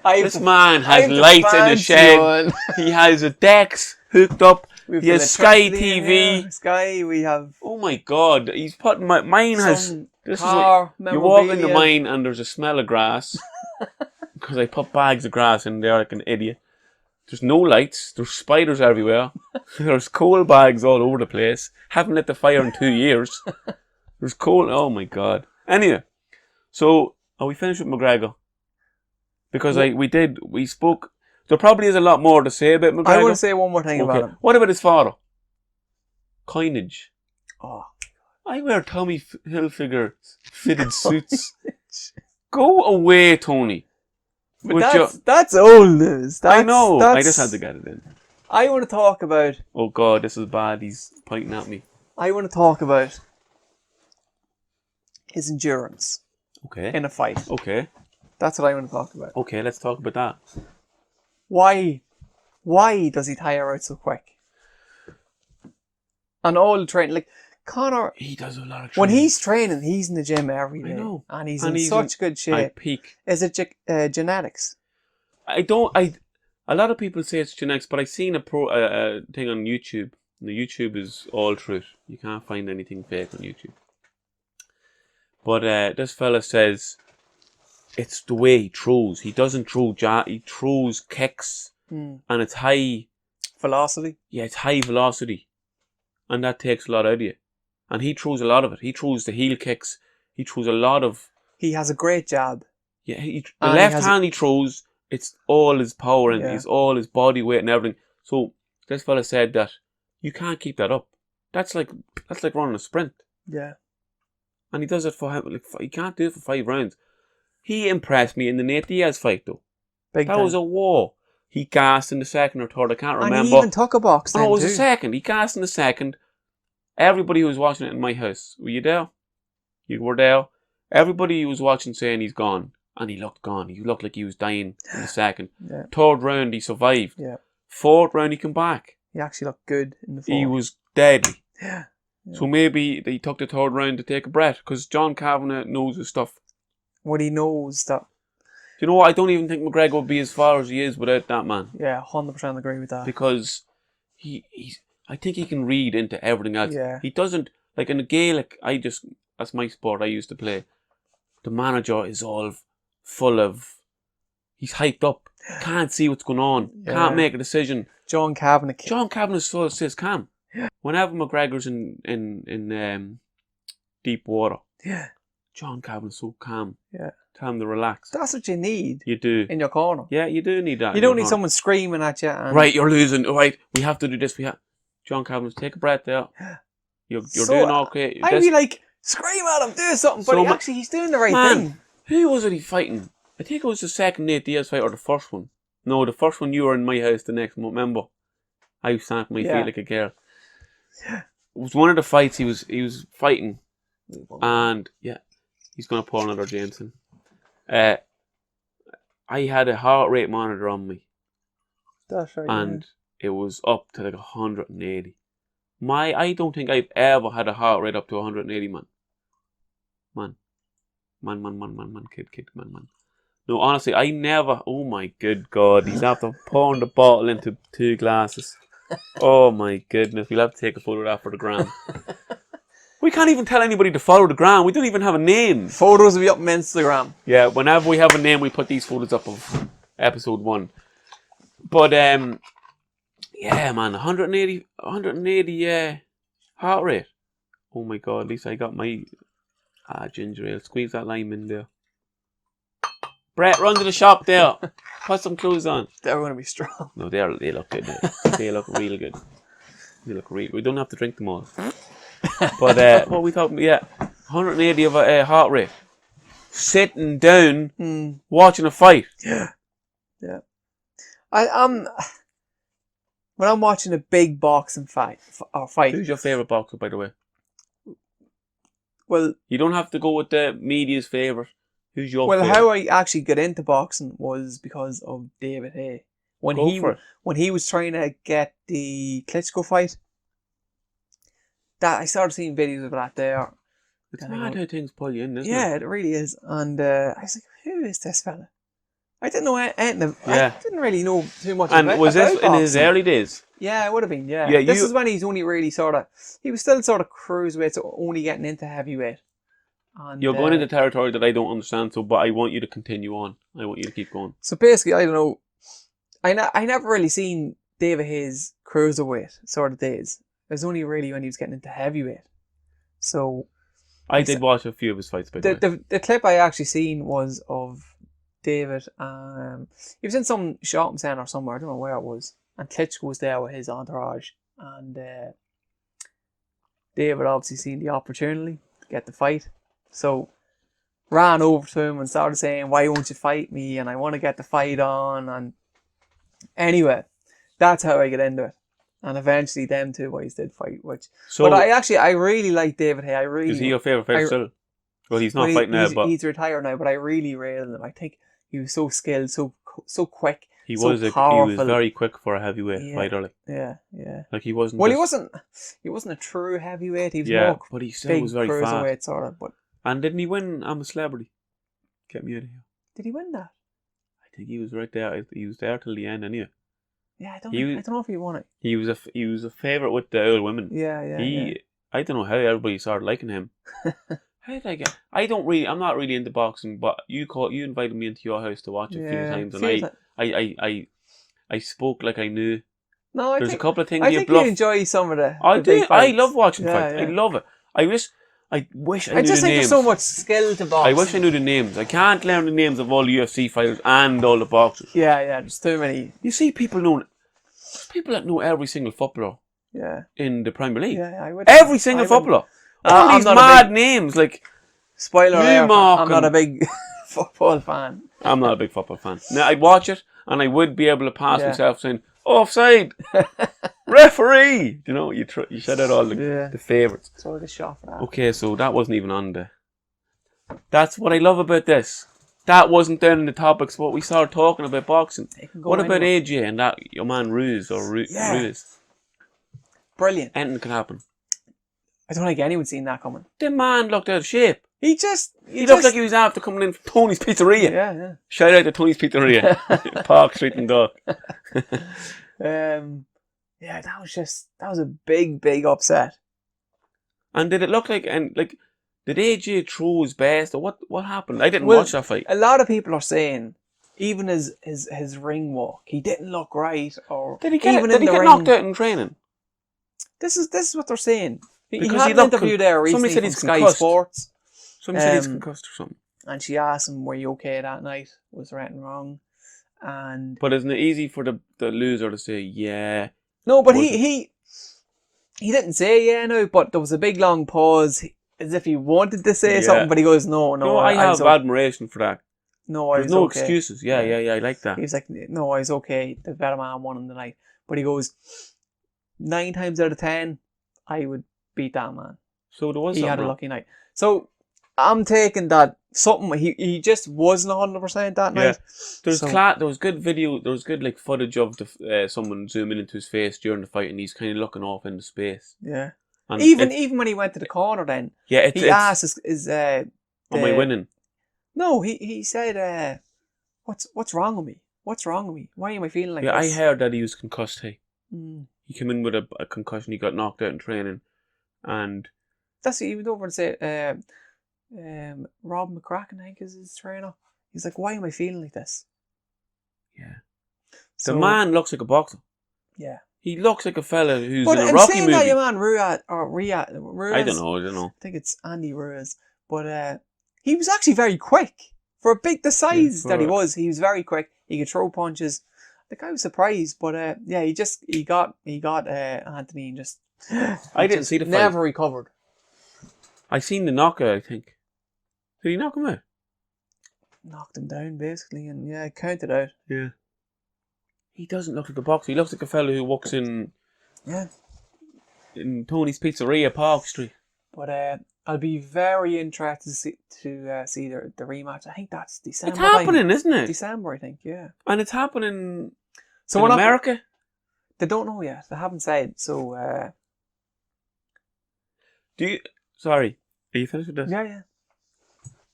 [SPEAKER 1] This
[SPEAKER 2] I
[SPEAKER 1] man has
[SPEAKER 2] have the
[SPEAKER 1] lights in the
[SPEAKER 2] fancy
[SPEAKER 1] shed.
[SPEAKER 2] one.
[SPEAKER 1] He has a decks hooked up.
[SPEAKER 2] We've
[SPEAKER 1] He
[SPEAKER 2] got
[SPEAKER 1] has Sky
[SPEAKER 2] electricity in
[SPEAKER 1] TV.
[SPEAKER 2] here. Sky, we have
[SPEAKER 1] Oh my God! He's putting mine has.
[SPEAKER 2] some
[SPEAKER 1] This
[SPEAKER 2] car
[SPEAKER 1] is what, you walk into
[SPEAKER 2] memorabilia.
[SPEAKER 1] mine and there's a smell of grass because I put bags of grass in there like an idiot. There's no lights. There's spiders everywhere. There's coal bags all over the place. Haven't lit the fire in 2 years. There's coal. Oh my God. Anyway, so are we finished with McGregor? Because we spoke. There probably is a lot more to say about McGregor.
[SPEAKER 2] I want to say one more thing about him.
[SPEAKER 1] What about his father? Coinage.
[SPEAKER 2] Oh,
[SPEAKER 1] I wear Tommy Hilfiger fitted suits. Go away, Tony.
[SPEAKER 2] but that's old news.
[SPEAKER 1] I know. I just had to get it in.
[SPEAKER 2] I want to talk about.
[SPEAKER 1] Oh God, this is bad. He's pointing at me.
[SPEAKER 2] I want to talk about his endurance
[SPEAKER 1] Okay.
[SPEAKER 2] in a fight.
[SPEAKER 1] Okay.
[SPEAKER 2] That's what I want to talk about.
[SPEAKER 1] Okay, let's talk about that.
[SPEAKER 2] Why does he tire out so quick? And all the training, like Conor,
[SPEAKER 1] He does a lot of training.
[SPEAKER 2] when he's training, he's in the gym every day.
[SPEAKER 1] I know.
[SPEAKER 2] And he's
[SPEAKER 1] And
[SPEAKER 2] in
[SPEAKER 1] he's
[SPEAKER 2] such good
[SPEAKER 1] I
[SPEAKER 2] shape.
[SPEAKER 1] peak.
[SPEAKER 2] Is it genetics?
[SPEAKER 1] A lot of people say it's genetics, but I seen a thing on YouTube. And the YouTube is all truth. You can't find anything fake on YouTube. But this fella says it's the way he throws. He doesn't throw he throws kicks, and it's high
[SPEAKER 2] Velocity?
[SPEAKER 1] Yeah, it's high velocity, and that takes a lot out of you. And he throws a lot of it. He throws the heel kicks. He throws a lot of.
[SPEAKER 2] He has a great jab.
[SPEAKER 1] Yeah, the left hand he throws. It's all his power and it's all his body weight and everything. So this fella said that you can't keep that up. That's like running a sprint.
[SPEAKER 2] Yeah.
[SPEAKER 1] And he does it for he can't do it for 5 rounds. He impressed me in the Nate Diaz fight though.
[SPEAKER 2] Big
[SPEAKER 1] That
[SPEAKER 2] time.
[SPEAKER 1] was a war. He gassed in the second or third. I can't remember.
[SPEAKER 2] And he even took a box then
[SPEAKER 1] No, it was
[SPEAKER 2] too.
[SPEAKER 1] the second. He gassed in the second. Everybody who was watching it in my house, were you there? You were there. Everybody who was watching saying he's gone. And he looked gone. He looked like he was dying in the second.
[SPEAKER 2] Yeah.
[SPEAKER 1] Third round, he survived.
[SPEAKER 2] Yeah.
[SPEAKER 1] Fourth round, he came back.
[SPEAKER 2] He actually looked good in the fourth.
[SPEAKER 1] He was deadly.
[SPEAKER 2] Yeah.
[SPEAKER 1] So maybe he took the third round to take a breath because John Kavanagh knows his stuff.
[SPEAKER 2] What he knows that.
[SPEAKER 1] You know what? I don't even think McGregor would be as far as he is without that man.
[SPEAKER 2] Yeah, 100% agree with that.
[SPEAKER 1] Because I think he can read into everything else.
[SPEAKER 2] Yeah.
[SPEAKER 1] He doesn't, like in a Gaelic, that's my sport I used to play. The manager is all full of, he's hyped up, can't see what's going on, can't make a decision.
[SPEAKER 2] John Kavanagh
[SPEAKER 1] So says calm.
[SPEAKER 2] Yeah.
[SPEAKER 1] Whenever McGregor's in deep water,
[SPEAKER 2] Yeah.
[SPEAKER 1] John Kavanagh's so calm.
[SPEAKER 2] Yeah.
[SPEAKER 1] Tell him to relax.
[SPEAKER 2] That's what you need
[SPEAKER 1] You do.
[SPEAKER 2] in your corner.
[SPEAKER 1] Yeah, you do need that.
[SPEAKER 2] You
[SPEAKER 1] in
[SPEAKER 2] don't
[SPEAKER 1] your
[SPEAKER 2] need
[SPEAKER 1] corner.
[SPEAKER 2] someone screaming at you. And
[SPEAKER 1] Right, you're losing. Right, we have to do this. John Kavanagh, take a breath there. You're doing okay.
[SPEAKER 2] I'd be like, scream at him, do something. But he's doing the right thing.
[SPEAKER 1] Who was it he fighting? I think it was the second Nate Diaz fight or the first one. No, the first one you were in my house the next month, remember? I was stamping my feet like a girl.
[SPEAKER 2] Yeah.
[SPEAKER 1] It was one of the fights he was fighting. And yeah, he's going to pour another Jameson. I had a heart rate monitor on me. That's right. And it was up to like 180. I don't think I've ever had a heart rate up to 180, man. Man, kid, man. No, honestly, I never. Oh my good God, he's after pouring the bottle into 2 glasses. Oh my goodness, we'll have to take a photo of that for the gram. We can't even tell anybody to follow the gram. We don't even have a name.
[SPEAKER 2] Photos will be up on Instagram.
[SPEAKER 1] Yeah, whenever we have a name, we put these photos up of episode 1. But yeah, man, 180 heart rate. Oh my God, at least I got my ginger ale. Squeeze that lime in there. Brett, run to the shop there. Put some clothes on.
[SPEAKER 2] They're going to be strong.
[SPEAKER 1] No, they look good. They look real good. You look real. We don't have to drink them all. But what we talking about? Yeah, 180 of a heart rate. Sitting down, watching a fight.
[SPEAKER 2] Yeah. When I'm watching a big boxing fight.
[SPEAKER 1] Who's your favourite boxer, by the way?
[SPEAKER 2] Well,
[SPEAKER 1] you don't have to go with the media's favourite. Who's your
[SPEAKER 2] favourite?
[SPEAKER 1] favourite?
[SPEAKER 2] How I actually got into boxing was because of David Hay. When he was trying to get the Klitschko fight, that I started seeing videos of that there.
[SPEAKER 1] It's mad how things pull you in, isn't it?
[SPEAKER 2] Yeah, it really is. And I was like, who is this fella? I didn't know anything. I didn't really know too much about.
[SPEAKER 1] And was this in his early days?
[SPEAKER 2] Yeah, it would have been. Yeah. This is when he's only really he was still sort of cruiserweight, so only getting into heavyweight. And,
[SPEAKER 1] you're going into territory that I don't understand, but I want you to continue on. I want you to keep going.
[SPEAKER 2] So basically, I don't know. I never really seen David Hayes cruiserweight sort of days. It was only really when he was getting into heavyweight. So
[SPEAKER 1] I did watch a few of his fights. By
[SPEAKER 2] the clip I actually seen was of David. He was in some shopping centre somewhere. I don't know where it was. And Klitschko was there with his entourage. And David obviously seen the opportunity to get the fight. So ran over to him and started saying, "Why won't you fight me? And I want to get the fight on." And anyway, that's how I get into it. And eventually them two boys did fight. But I really like David Hay.
[SPEAKER 1] Is he your favourite fighter still? Well, he's not fighting now, but
[SPEAKER 2] he's retired now. But I really rated him. I think he was so skilled, so quick.
[SPEAKER 1] He was very quick for a heavyweight fighter. Like.
[SPEAKER 2] Yeah.
[SPEAKER 1] Like he wasn't.
[SPEAKER 2] Well, he wasn't a true heavyweight. He was more
[SPEAKER 1] but he still was very fast.
[SPEAKER 2] Sort of. But
[SPEAKER 1] and didn't he win? I'm a Celebrity. Get me out of here.
[SPEAKER 2] Did he win that?
[SPEAKER 1] I think he was right there. He was there till the end, anyway.
[SPEAKER 2] Yeah, I don't know if he won it.
[SPEAKER 1] He was a favourite with the old women.
[SPEAKER 2] Yeah.
[SPEAKER 1] I don't know how everybody started liking him. How did I get? I'm not really into boxing, but you invited me into your house to watch it a few times, and I spoke like I knew.
[SPEAKER 2] No,
[SPEAKER 1] there's a couple of things
[SPEAKER 2] I think you enjoy some of the.
[SPEAKER 1] I love watching fights. I love it. I wish I knew the names.
[SPEAKER 2] I just think there's so much skill to boxing.
[SPEAKER 1] I wish I knew the names. I can't learn the names of all the UFC fighters and all the boxers.
[SPEAKER 2] Yeah, there's too many.
[SPEAKER 1] You see people that know every single footballer.
[SPEAKER 2] Yeah.
[SPEAKER 1] In the Premier League.
[SPEAKER 2] Yeah, I would.
[SPEAKER 1] Every single footballer. All these mad names like.
[SPEAKER 2] Spoiler alert, I'm not a big football fan.
[SPEAKER 1] I'm not a big football fan. Now I'd watch it and I would be able to pass myself saying offside, referee. You know, you shout out all the favourites.
[SPEAKER 2] So the shot for that.
[SPEAKER 1] Okay, so that wasn't even on the. That's what I love about this. That wasn't down in the topics. What we started talking about boxing. What about AJ and that your man Ruiz or Ruiz?
[SPEAKER 2] Brilliant.
[SPEAKER 1] Anything can happen.
[SPEAKER 2] I don't think anyone's seen that coming.
[SPEAKER 1] The man looked out of shape.
[SPEAKER 2] He
[SPEAKER 1] looked like he was after coming in from Tony's Pizzeria.
[SPEAKER 2] Yeah.
[SPEAKER 1] Shout out to Tony's Pizzeria, Park Street and Dock.
[SPEAKER 2] That was a big upset.
[SPEAKER 1] And did it look like did AJ throw his best or what happened? I didn't watch that fight.
[SPEAKER 2] A lot of people are saying even his ring walk, he didn't look right. Or
[SPEAKER 1] did he get knocked out in training?
[SPEAKER 2] This is what they're saying. He
[SPEAKER 1] Because
[SPEAKER 2] had an interview there recently.
[SPEAKER 1] Somebody said he's
[SPEAKER 2] Sky
[SPEAKER 1] concussed.
[SPEAKER 2] Sports.
[SPEAKER 1] Somebody said he's concussed or something.
[SPEAKER 2] And she asked him, "Were you okay that night? Was there anything wrong?" And
[SPEAKER 1] but isn't it easy for the loser to say yeah?
[SPEAKER 2] No, but he didn't say yeah. No, but there was a big long pause, as if he wanted to say something, but he goes, "No."
[SPEAKER 1] I have admiration for that.
[SPEAKER 2] No,
[SPEAKER 1] there's no excuses. Yeah, I like that.
[SPEAKER 2] He was like, "No, I was okay. The better man won in the night." But he goes, 9 times out of 10, I would beat that man.
[SPEAKER 1] So there was.
[SPEAKER 2] He had a lucky night. So I'm taking that something. He just wasn't 100% that night.
[SPEAKER 1] There was good video. There was good footage of someone zooming into his face during the fight, and he's kind of looking off into space.
[SPEAKER 2] Yeah. And even when he went to the corner, then he asked, "Am
[SPEAKER 1] I winning?"
[SPEAKER 2] No, he said, "What's wrong with me? What's wrong with me? Why am I feeling like this?"
[SPEAKER 1] Yeah, I heard that he was concussed. Hey, he came in with a concussion. He got knocked out in training, and
[SPEAKER 2] that's what he went over and said. Rob McCracken, I think, is his trainer. He's like, "Why am I feeling like this?"
[SPEAKER 1] Yeah. The man looks like a boxer.
[SPEAKER 2] Yeah.
[SPEAKER 1] He looks like a fella who's in a Rocky movie.
[SPEAKER 2] That your man Ruiz, I
[SPEAKER 1] don't know.
[SPEAKER 2] I think it's Andy Ruiz. But he was actually very quick. For the size that he was very quick. He could throw punches. Like, I was surprised, but yeah, he got Anthony and just
[SPEAKER 1] I didn't see the fight.
[SPEAKER 2] Never recovered.
[SPEAKER 1] I seen the knockout, I think. Did he knock him out?
[SPEAKER 2] Knocked him down basically, and yeah, counted out.
[SPEAKER 1] Yeah. He doesn't look like a boxer. He looks like a fellow who works in Tony's Pizzeria, Park Street.
[SPEAKER 2] But I'll be very interested to see the rematch. I think that's December.
[SPEAKER 1] It's happening, isn't it?
[SPEAKER 2] December, I think. Yeah.
[SPEAKER 1] And it's happening
[SPEAKER 2] in
[SPEAKER 1] America.
[SPEAKER 2] They don't know yet. They haven't said. So.
[SPEAKER 1] Sorry, are you finished with this?
[SPEAKER 2] Yeah.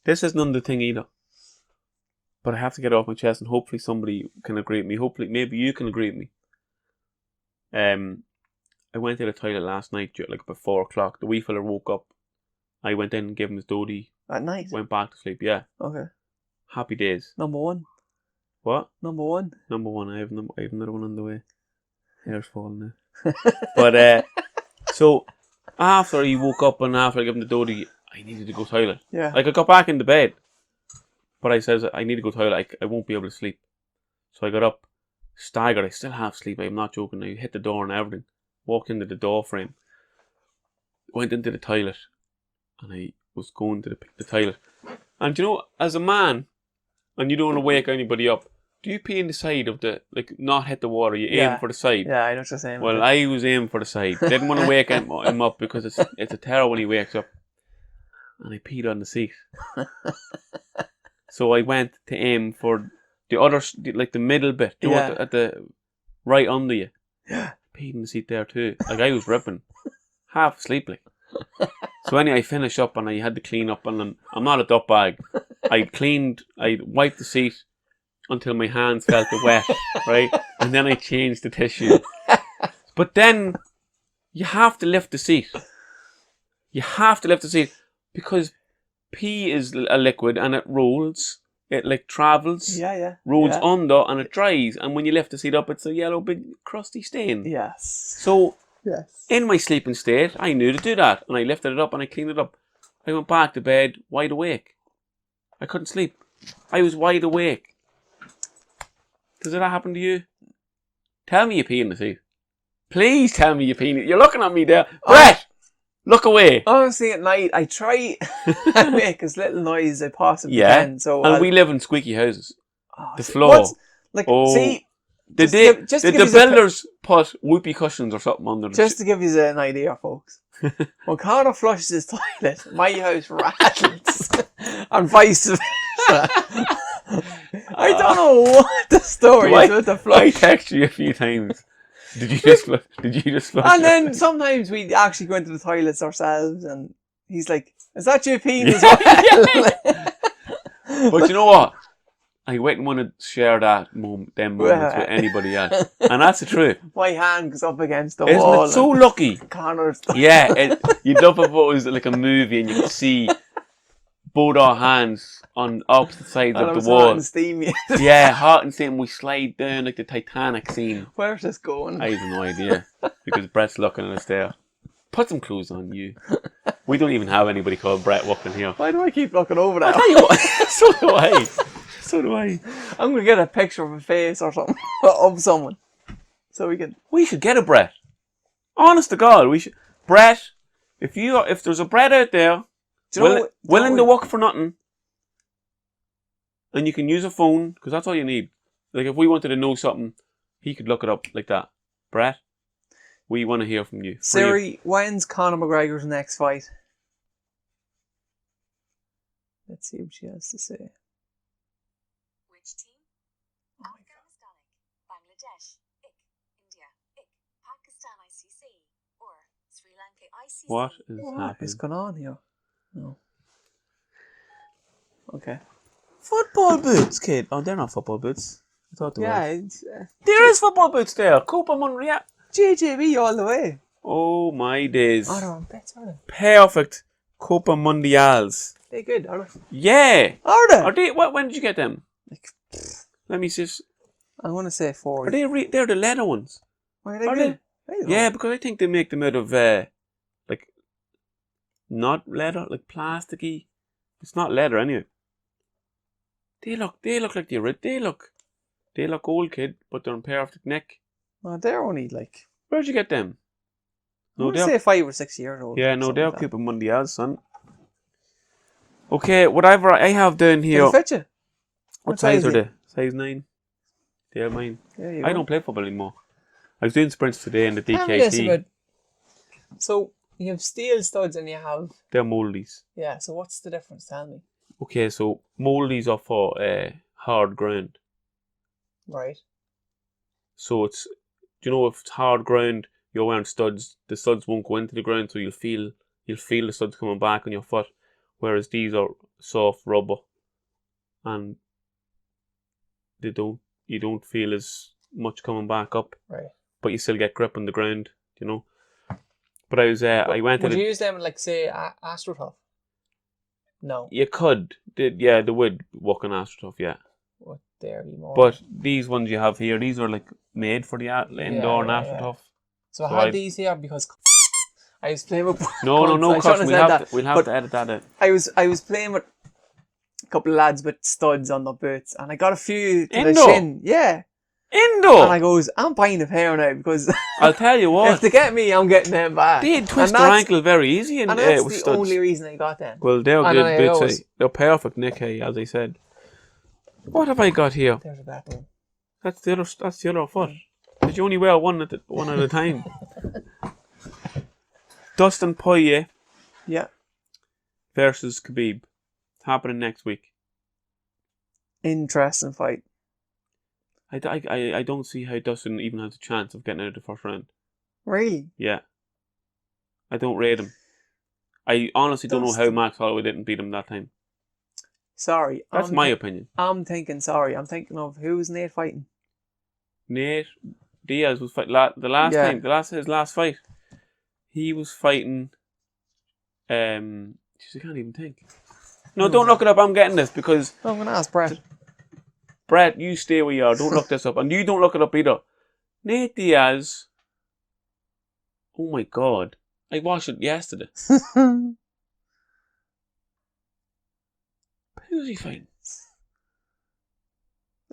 [SPEAKER 1] This isn't on the thing either. But I have to get it off my chest, and hopefully somebody can agree with me. Hopefully, maybe you can agree with me. I went to the toilet last night, like about 4 o'clock. The wee fella woke up. I went in and gave him his dodie.
[SPEAKER 2] At night?
[SPEAKER 1] Went back to sleep, yeah.
[SPEAKER 2] Okay.
[SPEAKER 1] Happy days.
[SPEAKER 2] Number one.
[SPEAKER 1] What?
[SPEAKER 2] Number one.
[SPEAKER 1] Number one. I have another one on the way. Hair's falling now. But, so, after he woke up and after I gave him the dodie, I needed to go to the toilet.
[SPEAKER 2] Yeah.
[SPEAKER 1] Like, I got back into bed. But I says, I need to go to the toilet. I won't be able to sleep. So I got up, staggered. I still have sleep. I'm not joking. I hit the door and everything. Walked into the door frame. Went into the toilet. And I was going to the toilet. And you know, as a man, and you don't want to wake anybody up, do you pee in the side of the, like, not hit the water? You aim for the side.
[SPEAKER 2] Yeah, I know what you're saying.
[SPEAKER 1] Well, I was aiming for the side. Didn't want to wake him up because it's a terror when he wakes up. And I peed on the seat. So I went to aim for the other, like the middle bit, at the right under you.
[SPEAKER 2] Yeah.
[SPEAKER 1] Peed in the seat there too. Like I was ripping, half asleep like. So anyway, I finished up and I had to clean up, and I'm not a duck bag. I wiped the seat until my hands felt the wet, right? And then I changed the tissue. But then you have to lift the seat. You have to lift the seat because pee is a liquid and it rolls. It like travels. Rolls under and it dries. And when you lift the seat up, it's a yellow big crusty stain.
[SPEAKER 2] Yes.
[SPEAKER 1] So in my sleeping state, I knew to do that. And I lifted it up and I cleaned it up. I went back to bed wide awake. I couldn't sleep. I was wide awake. Does that happen to you? Tell me you pee in the seat. Please tell me you pee in it. You're looking at me there. Brett! Look away.
[SPEAKER 2] Honestly, at night, I try and make as little noise as I possibly can. So
[SPEAKER 1] we live in squeaky houses. The floor.
[SPEAKER 2] See,
[SPEAKER 1] the builders put whoopee cushions or something under the
[SPEAKER 2] just to give you an idea, folks. When Conor flushes his toilet, my house rattles. And vice versa. I don't know what the story is with the flush.
[SPEAKER 1] I text you a few times. Did you just flush?
[SPEAKER 2] And then sometimes we actually go into the toilets ourselves, and he's like, "Is that your penis?"
[SPEAKER 1] But you know what? I wouldn't want to share them moments with anybody else, and that's the truth.
[SPEAKER 2] My hand goes up against the
[SPEAKER 1] Isn't
[SPEAKER 2] wall.
[SPEAKER 1] Isn't it so lucky?
[SPEAKER 2] Connor's.
[SPEAKER 1] Yeah, you'd love if it was like a movie, and you could see both our hands on opposite sides of the wall.
[SPEAKER 2] Hot and steamy.
[SPEAKER 1] Yeah, hot and steamy. We slide down like the Titanic scene.
[SPEAKER 2] Where's this going?
[SPEAKER 1] I have no idea. Because Brett's looking at us there. Put some clothes on you. We don't even have anybody called Brett working here.
[SPEAKER 2] Why do I keep looking over there?
[SPEAKER 1] I tell you what, so do I. So do I.
[SPEAKER 2] I'm going to get a picture of a face or something of someone. So we can...
[SPEAKER 1] We should get a Brett. Honest to God, we should... Brett, if there's a Brett out there, willing to work for nothing, and you can use a phone, because that's all you need. Like, if we wanted to know something, he could look it up like that. Brett, we want to hear from you.
[SPEAKER 2] Siri, when's Conor McGregor's next fight? Let's see what she has to say.
[SPEAKER 3] Which team? Afghanistan, Bangladesh, India, Pakistan ICC, or Sri Lanka ICC?
[SPEAKER 1] What is happening?
[SPEAKER 2] What is going on here? No. Okay.
[SPEAKER 1] Football boots, kid. Oh, they're not football boots. I thought they were. There is football boots there. Copa Mundial.
[SPEAKER 2] JJB all the way.
[SPEAKER 1] Oh my days.
[SPEAKER 2] Oh, they're on bets, are they?
[SPEAKER 1] Perfect Copa Mundials.
[SPEAKER 2] They're good, are they?
[SPEAKER 1] Yeah.
[SPEAKER 2] Are they?
[SPEAKER 1] Are they? When did you get them? Let me see.
[SPEAKER 2] I'm going to say 4.
[SPEAKER 1] Are they? They're the leather ones.
[SPEAKER 2] Are they good?
[SPEAKER 1] Yeah, because I think they make them out of like not leather, like plasticky. It's not leather anyway. They look like they They look old, kid, but they're in perfect nick.
[SPEAKER 2] Oh, they're only like,
[SPEAKER 1] Where'd you get them?
[SPEAKER 2] I want to say 5 or 6 years old.
[SPEAKER 1] Yeah, no,
[SPEAKER 2] something
[SPEAKER 1] they'll
[SPEAKER 2] like
[SPEAKER 1] keep them on the ads, son. Okay, whatever I have down
[SPEAKER 2] that.
[SPEAKER 1] here.
[SPEAKER 2] Does it fit you?
[SPEAKER 1] What size are
[SPEAKER 2] are you?
[SPEAKER 1] they? Size 9. They're mine.
[SPEAKER 2] There you
[SPEAKER 1] I
[SPEAKER 2] go.
[SPEAKER 1] don't play football anymore. I was doing sprints today in the
[SPEAKER 2] Tell me this
[SPEAKER 1] DKT.
[SPEAKER 2] about- So, you have steel studs and you have...
[SPEAKER 1] They're moldies.
[SPEAKER 2] Yeah, so what's the difference? Tell me.
[SPEAKER 1] Okay, so moldies are for hard ground.
[SPEAKER 2] Right.
[SPEAKER 1] So it's, do you know, if it's hard ground, you're wearing studs, the studs won't go into the ground, so you'll feel the studs coming back on your foot. Whereas these are soft rubber, and you don't feel as much coming back up.
[SPEAKER 2] Right.
[SPEAKER 1] But you still get grip on the ground, you know. But I went to
[SPEAKER 2] Would you use them like, say, AstroTurf? No.
[SPEAKER 1] You could, they would work on AstroTurf, yeah.
[SPEAKER 2] Would there be more?
[SPEAKER 1] But these ones you have here, these are like made for the indoor and
[SPEAKER 2] yeah.
[SPEAKER 1] AstroTurf.
[SPEAKER 2] So I had these here because I was playing with...
[SPEAKER 1] No,
[SPEAKER 2] I shouldn't have said that.
[SPEAKER 1] we'll have to edit that out.
[SPEAKER 2] I was playing with a couple of lads with studs on their boots, and I got a few to the
[SPEAKER 1] Indo?
[SPEAKER 2] shin. Yeah.
[SPEAKER 1] Indo!
[SPEAKER 2] And I goes, I'm buying a pair now because
[SPEAKER 1] I'll tell you
[SPEAKER 2] if
[SPEAKER 1] what,
[SPEAKER 2] they get me, I'm getting them back.
[SPEAKER 1] they twist
[SPEAKER 2] And
[SPEAKER 1] their
[SPEAKER 2] that's-
[SPEAKER 1] ankle very easy
[SPEAKER 2] And
[SPEAKER 1] with
[SPEAKER 2] that's the
[SPEAKER 1] studs.
[SPEAKER 2] only reason I got them.
[SPEAKER 1] Well, they're
[SPEAKER 2] And
[SPEAKER 1] good
[SPEAKER 2] I
[SPEAKER 1] boots,
[SPEAKER 2] always-
[SPEAKER 1] They're perfect, Nick, as I said. What have I got here?
[SPEAKER 2] There's a better one.
[SPEAKER 1] That's the other foot. Did you only wear one at a time? Dustin Poirier
[SPEAKER 2] Yeah.
[SPEAKER 1] versus Khabib. It's happening next week.
[SPEAKER 2] Interesting fight.
[SPEAKER 1] I don't see how Dustin even has a chance of getting out of the first round.
[SPEAKER 2] Really?
[SPEAKER 1] Yeah. I don't rate him. I honestly don't know how
[SPEAKER 2] Dustin.
[SPEAKER 1] Max Holloway didn't beat him that time.
[SPEAKER 2] Sorry.
[SPEAKER 1] That's my opinion.
[SPEAKER 2] I'm thinking of who's Nate fighting?
[SPEAKER 1] Nate Diaz was fighting his last fight. He was fighting. Jeez, I can't even think. No, don't look it up. I'm getting this because
[SPEAKER 2] I'm going to ask Brett.
[SPEAKER 1] Brett, you stay where you are. Don't look this up, and you don't look it up either. Nate Diaz. Oh my God! I watched it yesterday. Who's he fighting?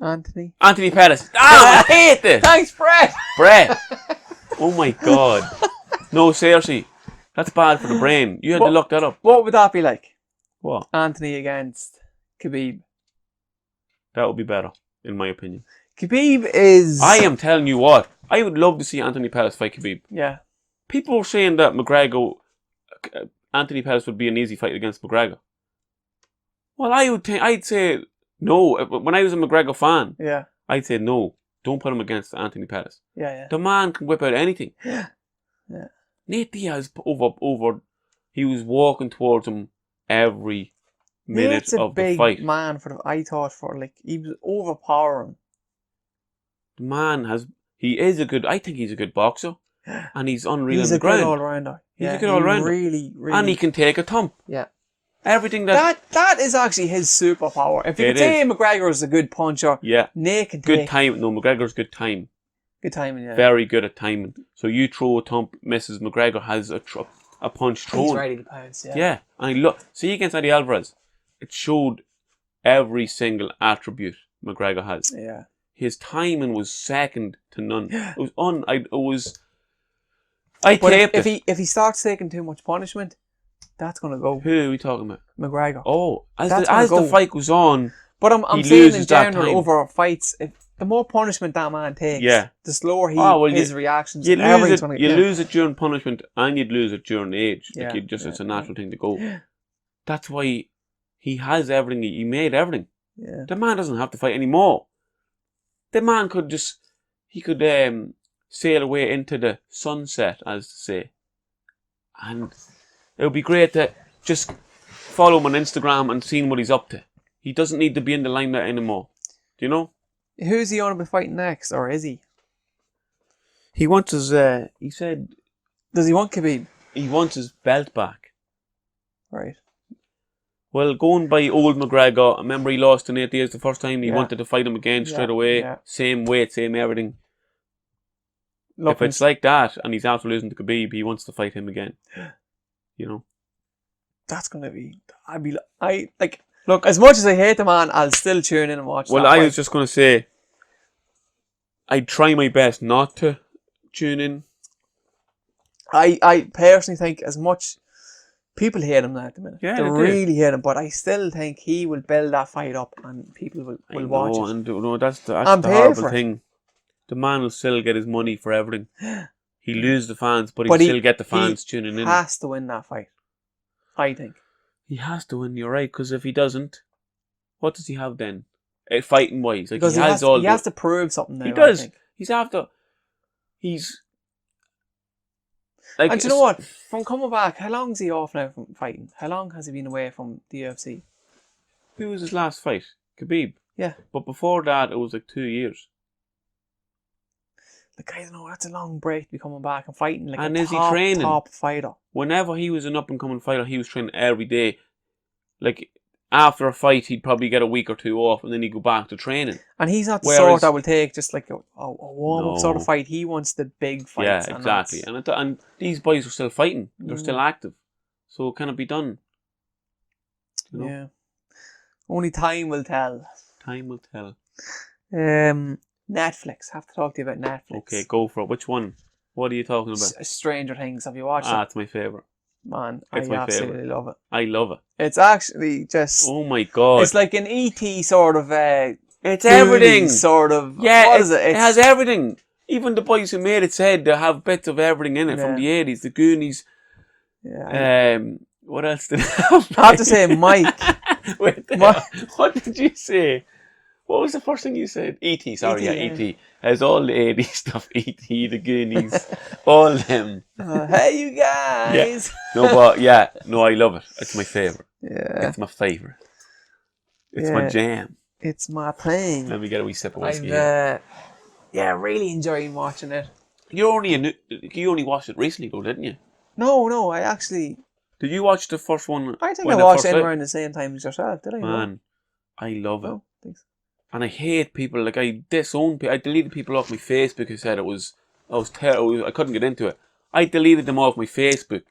[SPEAKER 2] Anthony
[SPEAKER 1] Pettis. Ah, I hate this.
[SPEAKER 2] Thanks, Brett.
[SPEAKER 1] Brett. Oh my God. No, seriously. That's bad for the brain. You had to look that up.
[SPEAKER 2] What would that be like?
[SPEAKER 1] What?
[SPEAKER 2] Anthony against Khabib.
[SPEAKER 1] That would be better, in my opinion.
[SPEAKER 2] Khabib is...
[SPEAKER 1] I am telling you what. I would love to see Anthony Pettis fight Khabib.
[SPEAKER 2] Yeah.
[SPEAKER 1] People were saying that Anthony Pettis would be an easy fight against McGregor. Well, I'd say no. When I was a McGregor fan,
[SPEAKER 2] Yeah.
[SPEAKER 1] I'd say no. Don't put him against Anthony Pettis.
[SPEAKER 2] Yeah.
[SPEAKER 1] The man can whip out anything.
[SPEAKER 2] Yeah.
[SPEAKER 1] Nate Diaz he was walking towards him every minute
[SPEAKER 2] Nate's a
[SPEAKER 1] of the
[SPEAKER 2] big
[SPEAKER 1] fight.
[SPEAKER 2] man he was overpowering.
[SPEAKER 1] The man I think he's a good boxer. And he's unreal
[SPEAKER 2] He's
[SPEAKER 1] on
[SPEAKER 2] a
[SPEAKER 1] the ground.
[SPEAKER 2] good all-rounder.
[SPEAKER 1] He's a good all-rounder.
[SPEAKER 2] Really, really...
[SPEAKER 1] And he can take a thump.
[SPEAKER 2] Yeah.
[SPEAKER 1] Everything that
[SPEAKER 2] That is actually his superpower. If you could say McGregor is a good puncher,
[SPEAKER 1] yeah.
[SPEAKER 2] Nate can
[SPEAKER 1] Good
[SPEAKER 2] take...
[SPEAKER 1] time. No, McGregor's good time.
[SPEAKER 2] Good timing, yeah.
[SPEAKER 1] Very good at timing. So you throw a thump, misses. McGregor has a punch thrown.
[SPEAKER 2] He's ready to pounce, yeah.
[SPEAKER 1] Yeah. And see against Eddie Alvarez, it showed every single attribute McGregor has.
[SPEAKER 2] Yeah.
[SPEAKER 1] His timing was second to none. It was
[SPEAKER 2] But
[SPEAKER 1] taped
[SPEAKER 2] if he starts taking too much punishment, that's going to go.
[SPEAKER 1] Who are we talking about?
[SPEAKER 2] McGregor.
[SPEAKER 1] Oh, as
[SPEAKER 2] That's
[SPEAKER 1] the fight goes on,
[SPEAKER 2] But I'm
[SPEAKER 1] he
[SPEAKER 2] saying in
[SPEAKER 1] loses that
[SPEAKER 2] general
[SPEAKER 1] time.
[SPEAKER 2] over fights, the more punishment that man takes,
[SPEAKER 1] Yeah.
[SPEAKER 2] the slower his reactions.
[SPEAKER 1] You
[SPEAKER 2] everything's
[SPEAKER 1] lose it.
[SPEAKER 2] gonna,
[SPEAKER 1] You lose it during punishment, and you'd lose it during age.
[SPEAKER 2] Yeah,
[SPEAKER 1] It's a natural thing to go. That's why he has everything. He made everything.
[SPEAKER 2] Yeah.
[SPEAKER 1] The man doesn't have to fight anymore. The man could sail away into the sunset, as to say, and it would be great to just follow him on Instagram and seeing what he's up to. He doesn't need to be in the limelight anymore. Do you know?
[SPEAKER 2] Who's he going to be fighting next, or is he?
[SPEAKER 1] He wants his. He said
[SPEAKER 2] Does he want Khabib?
[SPEAKER 1] he wants his belt back.
[SPEAKER 2] Right.
[SPEAKER 1] Well, going by old McGregor, I remember he lost to Nate Diaz the first time. He
[SPEAKER 2] Yeah.
[SPEAKER 1] wanted to fight him again straight
[SPEAKER 2] Yeah,
[SPEAKER 1] away.
[SPEAKER 2] yeah.
[SPEAKER 1] Same weight, same everything.
[SPEAKER 2] Look,
[SPEAKER 1] If it's like that and he's after losing to Khabib, he wants to fight him again. You know?
[SPEAKER 2] that's going to be...
[SPEAKER 1] Look,
[SPEAKER 2] as much as I hate the man, I'll still tune in and watch
[SPEAKER 1] well,
[SPEAKER 2] that
[SPEAKER 1] I
[SPEAKER 2] fight.
[SPEAKER 1] was just going to say, I try my best not to tune in.
[SPEAKER 2] I personally think as much people hate him now at the minute.
[SPEAKER 1] Yeah,
[SPEAKER 2] they
[SPEAKER 1] they do.
[SPEAKER 2] really hate him, but I still think he will build that fight up and people will watch it.
[SPEAKER 1] And no, that's the
[SPEAKER 2] And pay
[SPEAKER 1] horrible
[SPEAKER 2] for it.
[SPEAKER 1] thing. The man will still get his money for everything. He lose the fans, but
[SPEAKER 2] But
[SPEAKER 1] he'll still get the fans tuning in.
[SPEAKER 2] He has to win that fight, I think.
[SPEAKER 1] He has to win, you're right, because if he doesn't, what does he have then? Fighting wise. Like,
[SPEAKER 2] Because he has to prove something now,
[SPEAKER 1] He does.
[SPEAKER 2] I think.
[SPEAKER 1] He's like,
[SPEAKER 2] And do you know what? From coming back, how long is he off now from fighting? How long has he been away from the UFC?
[SPEAKER 1] Who was his last fight? Khabib.
[SPEAKER 2] Yeah.
[SPEAKER 1] But before that, it was like 2 years.
[SPEAKER 2] Like, I don't know, that's a long break to be coming back and fighting like
[SPEAKER 1] And
[SPEAKER 2] a
[SPEAKER 1] is he training?
[SPEAKER 2] top fighter.
[SPEAKER 1] Whenever he was an up-and-coming fighter, he was training every day. Like, after a fight, he'd probably get a week or two off, and then he'd go back to training.
[SPEAKER 2] And he's not the sort that will take just like a warm-up sort of fight. He wants the big fights.
[SPEAKER 1] Yeah, exactly. And these boys are still fighting. They're still active. So it cannot be done. You know?
[SPEAKER 2] Yeah. Only time will tell.
[SPEAKER 1] Time will tell.
[SPEAKER 2] Netflix. Have to talk to you about Netflix.
[SPEAKER 1] Okay, go for it. Which one? What are you talking about?
[SPEAKER 2] Stranger Things. Have you watched it?
[SPEAKER 1] It's my favourite.
[SPEAKER 2] Man,
[SPEAKER 1] It's
[SPEAKER 2] I
[SPEAKER 1] my
[SPEAKER 2] absolutely
[SPEAKER 1] favourite.
[SPEAKER 2] love it.
[SPEAKER 1] I love it.
[SPEAKER 2] It's actually just...
[SPEAKER 1] Oh my God.
[SPEAKER 2] It's like an E.T. sort of...
[SPEAKER 1] it's everything.
[SPEAKER 2] Sort of...
[SPEAKER 1] Yeah,
[SPEAKER 2] what is it?
[SPEAKER 1] It has everything. Even the boys who made it said they have bits of everything in it from the 80s. The Goonies.
[SPEAKER 2] Yeah.
[SPEAKER 1] What else did it have?
[SPEAKER 2] I have to say Mike.
[SPEAKER 1] Wait, what did you say? What was the first thing you said? E.T., sorry, E.T. Has all the 80s stuff, E.T., the Goonies, all them.
[SPEAKER 2] Hey, you guys!
[SPEAKER 1] Yeah. No, I love it. It's my favourite.
[SPEAKER 2] Yeah.
[SPEAKER 1] It's my favourite. It's my jam.
[SPEAKER 2] It's my thing.
[SPEAKER 1] Let me get a wee sip of whiskey.
[SPEAKER 2] Really enjoying watching it.
[SPEAKER 1] You only watched it recently though, didn't you?
[SPEAKER 2] No, I actually...
[SPEAKER 1] Did you watch the first one?
[SPEAKER 2] I think I watched it around the same time as yourself, did I?
[SPEAKER 1] Man, I love it.
[SPEAKER 2] Oh, thanks.
[SPEAKER 1] And I hate people, like I disowned people. I deleted people off my Facebook who said I was terrible. I couldn't get into it. I deleted them off my Facebook.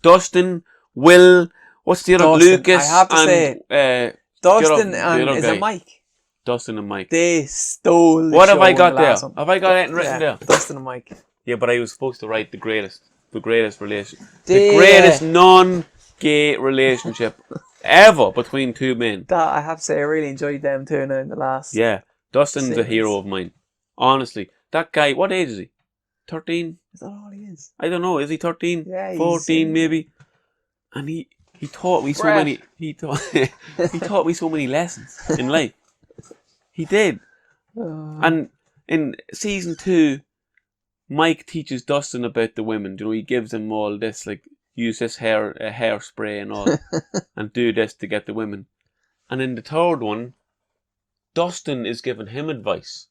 [SPEAKER 1] Dustin, Will, what's the other?
[SPEAKER 2] Dustin,
[SPEAKER 1] Lucas,
[SPEAKER 2] I have to say, Dustin and is it Mike?
[SPEAKER 1] Dustin and Mike.
[SPEAKER 2] They stole the
[SPEAKER 1] What
[SPEAKER 2] show
[SPEAKER 1] have I got
[SPEAKER 2] in the
[SPEAKER 1] there?
[SPEAKER 2] last one.
[SPEAKER 1] Have I got anything written there?
[SPEAKER 2] Dustin and Mike.
[SPEAKER 1] Yeah, but I was supposed to write the greatest relation, the greatest non-gay relationship ever between two men.
[SPEAKER 2] That I have to say, I really enjoyed them too now in the last.
[SPEAKER 1] Yeah, Dustin's
[SPEAKER 2] series.
[SPEAKER 1] a hero of mine. Honestly, that guy. What age is he? 13?
[SPEAKER 2] Is that all he is?
[SPEAKER 1] I don't know. Is he 13?
[SPEAKER 2] Yeah,
[SPEAKER 1] 14 maybe. And he taught me so many. He taught me so many lessons in life. He did. And in season 2, Mike teaches Dustin about the women. You know, he gives him all this, like, use this hairspray and all, and do this to get the women. And in the third one, Dustin is giving him advice.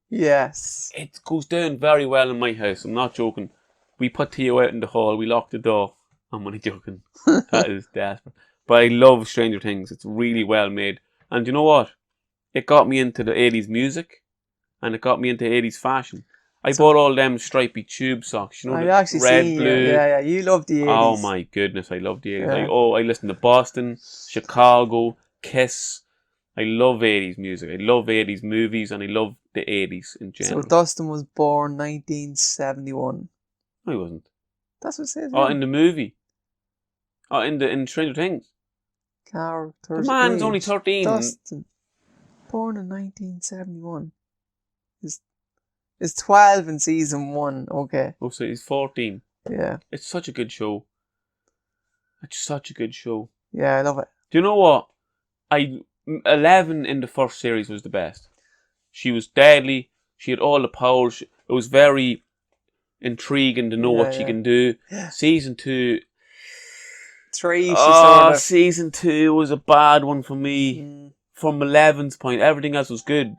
[SPEAKER 2] Yes.
[SPEAKER 1] It goes down very well in my house. I'm not joking. We put Theo out in the hall. We lock the door. I'm only joking. That is desperate. But I love Stranger Things. It's really well made. And you know what? It got me into the 80s music, and it got me into 80s fashion. I bought all them stripy tube socks, you know,
[SPEAKER 2] I've
[SPEAKER 1] the
[SPEAKER 2] actually
[SPEAKER 1] red,
[SPEAKER 2] seen
[SPEAKER 1] blue.
[SPEAKER 2] Yeah, you love the 80s.
[SPEAKER 1] Oh my goodness, I love the 80s.
[SPEAKER 2] Yeah.
[SPEAKER 1] I listened to Boston, Chicago, Kiss. I love 80s music. I love 80s movies, and I love the 80s in general.
[SPEAKER 2] So Dustin was born 1971.
[SPEAKER 1] No, he wasn't.
[SPEAKER 2] That's what it says.
[SPEAKER 1] Oh, in the movie. Oh, in Stranger Things.
[SPEAKER 2] Characters.
[SPEAKER 1] The man's
[SPEAKER 2] age.
[SPEAKER 1] only 13.
[SPEAKER 2] Dustin, born in 1971. Is 12 in season 1. Okay.
[SPEAKER 1] Oh, so he's 14.
[SPEAKER 2] Yeah.
[SPEAKER 1] It's such a good show. It's such a good show.
[SPEAKER 2] Yeah, I love it.
[SPEAKER 1] Do you know what? 11 in the first series was the best. She was deadly. She had all the powers. It was very intriguing to know what she can do.
[SPEAKER 2] Yeah.
[SPEAKER 1] Season 2.
[SPEAKER 2] 3, she sort of...
[SPEAKER 1] Season 2 was a bad one for me. From 11's point, everything else was good.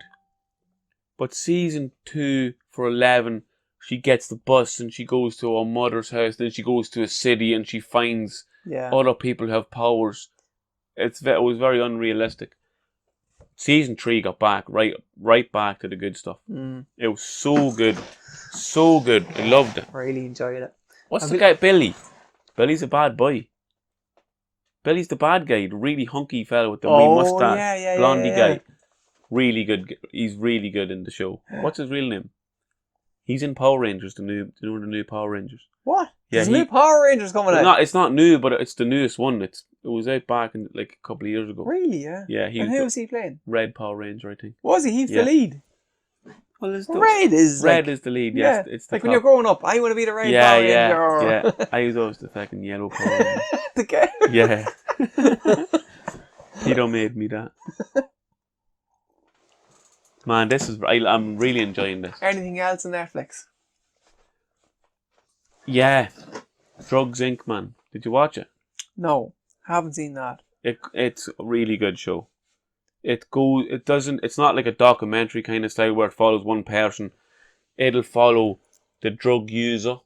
[SPEAKER 1] But season 2 for 11, she gets the bus and she goes to her mother's house. Then she goes to a city and she finds other people who have powers. It was very unrealistic. Season 3 got back right back to the good stuff. It was so good, so good. I loved it.
[SPEAKER 2] Really enjoyed it.
[SPEAKER 1] What's the guy? Billy. Billy's a bad boy. Billy's the bad guy, the really hunky fella with the wee mustache, blondie guy. Really good. He's really good in the show. What's his real name? He's in Power Rangers, the new Power Rangers.
[SPEAKER 2] What?
[SPEAKER 1] Yeah,
[SPEAKER 2] There's new Power Rangers coming out.
[SPEAKER 1] It's not new, but it's the newest one. It was out back in like a couple of years ago.
[SPEAKER 2] Really? Yeah.
[SPEAKER 1] Yeah,
[SPEAKER 2] And who was he playing?
[SPEAKER 1] Red Power Ranger, I think.
[SPEAKER 2] Was he? He's the
[SPEAKER 1] Yeah.
[SPEAKER 2] lead.
[SPEAKER 1] Well,
[SPEAKER 2] Red is
[SPEAKER 1] the lead. Yes, it's the
[SPEAKER 2] like when you're growing up, I want to be the Red Power Ranger.
[SPEAKER 1] yeah. I was always the fucking yellow Power Ranger.
[SPEAKER 2] The guy.
[SPEAKER 1] Yeah. Peter made me that. Man, I'm really enjoying this.
[SPEAKER 2] Anything else on Netflix?
[SPEAKER 1] Yeah. Drugs Inc., man. Did you watch it?
[SPEAKER 2] No, haven't seen that.
[SPEAKER 1] It's a really good show. It's not like a documentary kind of style where it follows one person. It'll follow the drug user,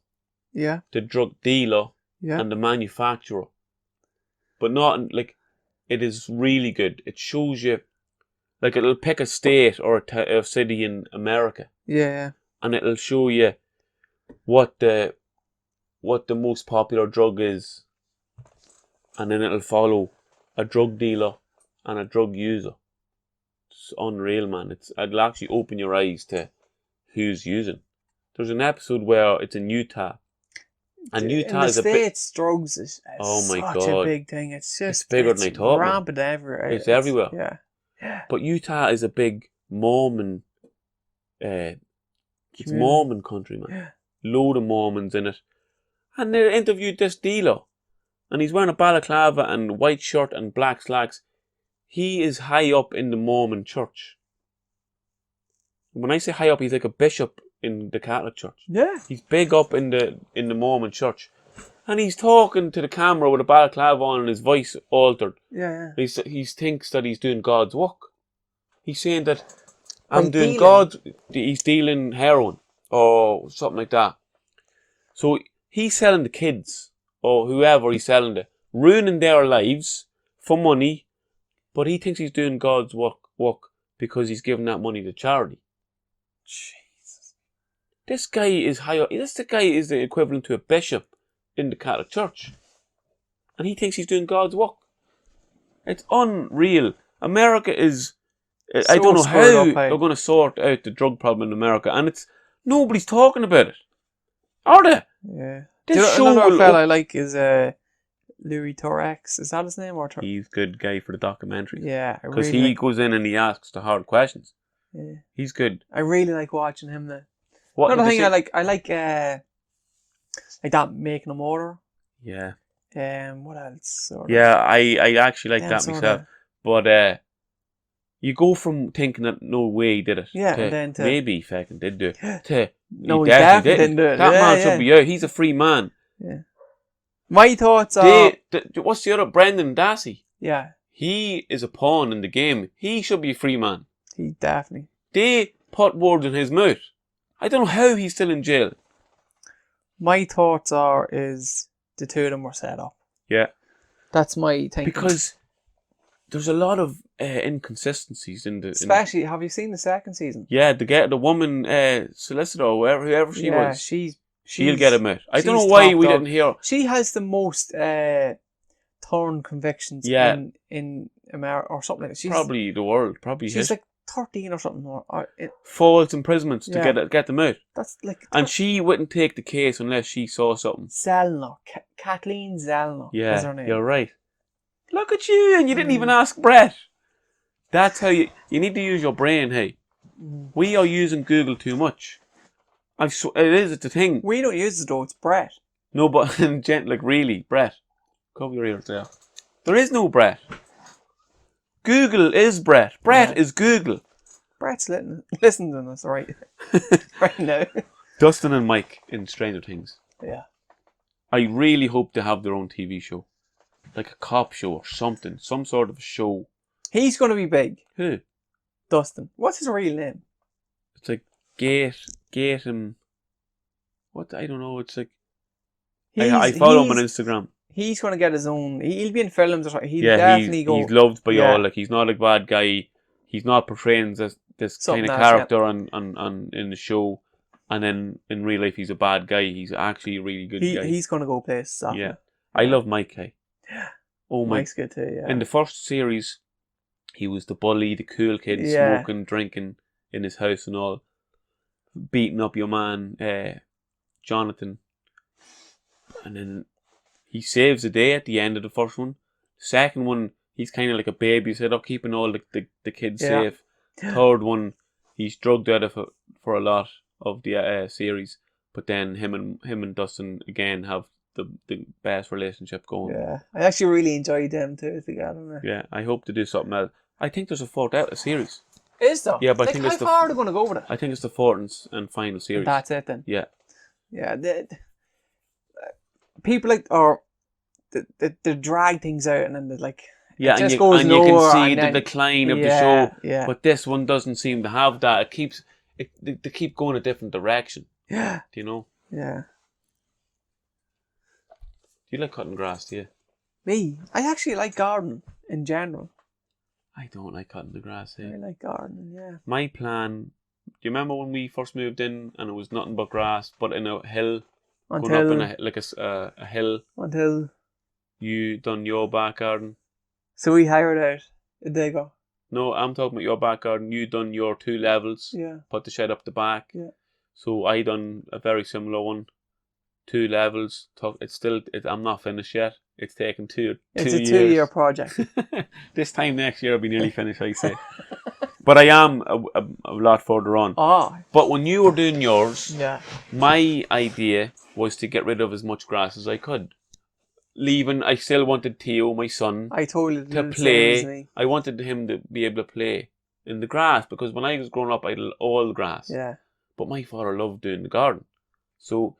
[SPEAKER 2] Yeah.
[SPEAKER 1] the drug dealer,
[SPEAKER 2] Yeah.
[SPEAKER 1] and the manufacturer. But not like, it is really good. It shows you, like it'll pick a state or a city in America,
[SPEAKER 2] Yeah.
[SPEAKER 1] and it'll show you what the most popular drug is, and then it'll follow a drug dealer and a drug user. It's unreal, man. It'll actually open your eyes to who's using. There's an episode where it's in Utah, and Utah is
[SPEAKER 2] in the States, drugs is
[SPEAKER 1] Oh my
[SPEAKER 2] such
[SPEAKER 1] God.
[SPEAKER 2] a big thing. It's just
[SPEAKER 1] bigger than I thought, man.
[SPEAKER 2] rampant everywhere.
[SPEAKER 1] It's everywhere.
[SPEAKER 2] Yeah.
[SPEAKER 1] But Utah is a big Mormon. It's
[SPEAKER 2] Community.
[SPEAKER 1] Mormon country, man.
[SPEAKER 2] Yeah.
[SPEAKER 1] Load of Mormons in it, and they interviewed this dealer, and he's wearing a balaclava and white shirt and black slacks. He is high up in the Mormon church. When I say high up, he's like a bishop in the Catholic Church.
[SPEAKER 2] Yeah.
[SPEAKER 1] He's big up in the Mormon church, and he's talking to the camera with a balaclava on and his voice altered.
[SPEAKER 2] Yeah.
[SPEAKER 1] He thinks that he's doing God's work. He's saying that he's dealing heroin or something like that. So he's selling the kids or whoever he's selling to, ruining their lives for money, but he thinks he's doing God's work because he's giving that money to charity.
[SPEAKER 2] Jesus.
[SPEAKER 1] This guy is high up. This guy is the equivalent to a bishop in the Catholic Church, and he thinks he's doing God's work. It's unreal. America is. I don't know how they're going to sort out the drug problem in America, and nobody's talking about it. Are they?
[SPEAKER 2] Yeah.
[SPEAKER 1] This show
[SPEAKER 2] another
[SPEAKER 1] will
[SPEAKER 2] fella I like is Louis Torrex. Is that his name?
[SPEAKER 1] He's a good guy for the documentary.
[SPEAKER 2] Yeah.
[SPEAKER 1] Because he goes in and he asks the hard questions.
[SPEAKER 2] Yeah.
[SPEAKER 1] He's good.
[SPEAKER 2] I really like watching him now.
[SPEAKER 1] What
[SPEAKER 2] Another thing I like that Making a Murder.
[SPEAKER 1] Yeah.
[SPEAKER 2] What else?
[SPEAKER 1] Yeah, I actually like that myself. But you go from thinking that no way he did it,
[SPEAKER 2] yeah,
[SPEAKER 1] to
[SPEAKER 2] and then to
[SPEAKER 1] maybe he fucking did do it, to
[SPEAKER 2] no, he definitely didn't do it.
[SPEAKER 1] That man should be out. He's a free man.
[SPEAKER 2] Yeah. My thoughts are...
[SPEAKER 1] What's the other? Brendan Dassey.
[SPEAKER 2] Yeah.
[SPEAKER 1] He is a pawn in the game. He should be a free man.
[SPEAKER 2] He definitely...
[SPEAKER 1] They put words in his mouth. I don't know how he's still in jail.
[SPEAKER 2] My thoughts is the two of them were set up.
[SPEAKER 1] Yeah.
[SPEAKER 2] That's my thinking.
[SPEAKER 1] Because there's a lot of inconsistencies in the...
[SPEAKER 2] Especially, have you seen the second season?
[SPEAKER 1] Yeah, the woman solicitor or whoever she was. She'll get him out. I don't know why we didn't hear.
[SPEAKER 2] She has the most torn convictions in America or something like that. She's
[SPEAKER 1] probably the world. Probably
[SPEAKER 2] she's like 13 or something.
[SPEAKER 1] False imprisonments to get them out.
[SPEAKER 2] That's like...
[SPEAKER 1] And she wouldn't take the case unless she saw something.
[SPEAKER 2] Zellner. Kathleen Zellner is her name.
[SPEAKER 1] You're right. Look at you, and you didn't even ask Brett. That's how you need to use your brain, hey. We are using Google too much. It's the thing.
[SPEAKER 2] We don't use it though, it's Brett.
[SPEAKER 1] No, but like really, Brett. Cover your ears there. There is no Brett. Google is Brett. Brett is Google.
[SPEAKER 2] Brett's listening to us right now.
[SPEAKER 1] Dustin and Mike in Stranger Things.
[SPEAKER 2] Yeah.
[SPEAKER 1] I really hope they have their own TV show. Like a cop show or something. Some sort of a show.
[SPEAKER 2] He's going to be big.
[SPEAKER 1] Who?
[SPEAKER 2] Dustin. What's his real name?
[SPEAKER 1] It's like Gate him. What? I don't know. It's like... I follow him on Instagram.
[SPEAKER 2] He's going to get his own... He'll be in films or something. He'll definitely go...
[SPEAKER 1] He's loved by all. Like, he's not a bad guy. He's not portraying this kind of character on in the show. And then in real life, he's a bad guy. He's actually a really good guy.
[SPEAKER 2] He's going to go places.
[SPEAKER 1] Yeah. I love Mike, hey. Oh my.
[SPEAKER 2] Mike's good too, yeah.
[SPEAKER 1] In the first series, he was the bully, the cool kid,
[SPEAKER 2] Yeah.
[SPEAKER 1] smoking, drinking in his house and all, beating up your man, Jonathan. And then he saves the day at the end of the first one. Second one, he's kind of like a babysitter, keeping all the kids
[SPEAKER 2] Yeah.
[SPEAKER 1] safe. Third one, he's drugged out of it for a lot of the series. But then him and Dustin again have the best relationship going.
[SPEAKER 2] Yeah. I actually really enjoyed them two together.
[SPEAKER 1] Yeah, I hope to do something else. I think there's a fourth out of series.
[SPEAKER 2] Is there?
[SPEAKER 1] Yeah, but I
[SPEAKER 2] like,
[SPEAKER 1] think
[SPEAKER 2] how
[SPEAKER 1] it's the-
[SPEAKER 2] far are they going to go with it?
[SPEAKER 1] I think it's the fourth and final series.
[SPEAKER 2] That's it then.
[SPEAKER 1] Yeah.
[SPEAKER 2] Yeah. People like, or they drag things out and then they like,
[SPEAKER 1] Yeah,
[SPEAKER 2] it
[SPEAKER 1] and
[SPEAKER 2] just
[SPEAKER 1] you,
[SPEAKER 2] goes
[SPEAKER 1] and you
[SPEAKER 2] nowhere,
[SPEAKER 1] can see
[SPEAKER 2] and
[SPEAKER 1] the
[SPEAKER 2] then-
[SPEAKER 1] decline of the
[SPEAKER 2] Yeah,
[SPEAKER 1] show.
[SPEAKER 2] yeah.
[SPEAKER 1] But this one doesn't seem to have that. It keeps they keep going a different direction.
[SPEAKER 2] Yeah.
[SPEAKER 1] Do you know?
[SPEAKER 2] Yeah.
[SPEAKER 1] Do you like cutting grass? Do you?
[SPEAKER 2] Me, I actually like gardening in general.
[SPEAKER 1] I don't like cutting the grass.
[SPEAKER 2] I like gardening, yeah.
[SPEAKER 1] My plan. Do you remember when we first moved in and it was nothing but grass, but in a hill, going up in a hill?
[SPEAKER 2] Until
[SPEAKER 1] You done your back garden?
[SPEAKER 2] so we hired out. Did they go?
[SPEAKER 1] No, I'm talking about your back garden. You done your 2 levels.
[SPEAKER 2] Yeah.
[SPEAKER 1] Put the shed up the back.
[SPEAKER 2] Yeah.
[SPEAKER 1] So I done a very similar one, 2 levels. I'm not finished yet. It's taken two
[SPEAKER 2] It's
[SPEAKER 1] years.
[SPEAKER 2] a 2-year project.
[SPEAKER 1] This time next year I'll be nearly finished, I say. But I am a lot further on.
[SPEAKER 2] Oh,
[SPEAKER 1] But when you were doing yours,
[SPEAKER 2] yeah.
[SPEAKER 1] my idea was to get rid of as much grass as I could. I still wanted Theo, my son,
[SPEAKER 2] I totally did
[SPEAKER 1] to
[SPEAKER 2] the same as
[SPEAKER 1] play.
[SPEAKER 2] me.
[SPEAKER 1] I wanted him to be able to play in the grass because when I was growing up, I did all the grass.
[SPEAKER 2] Yeah.
[SPEAKER 1] But my father loved doing the garden. So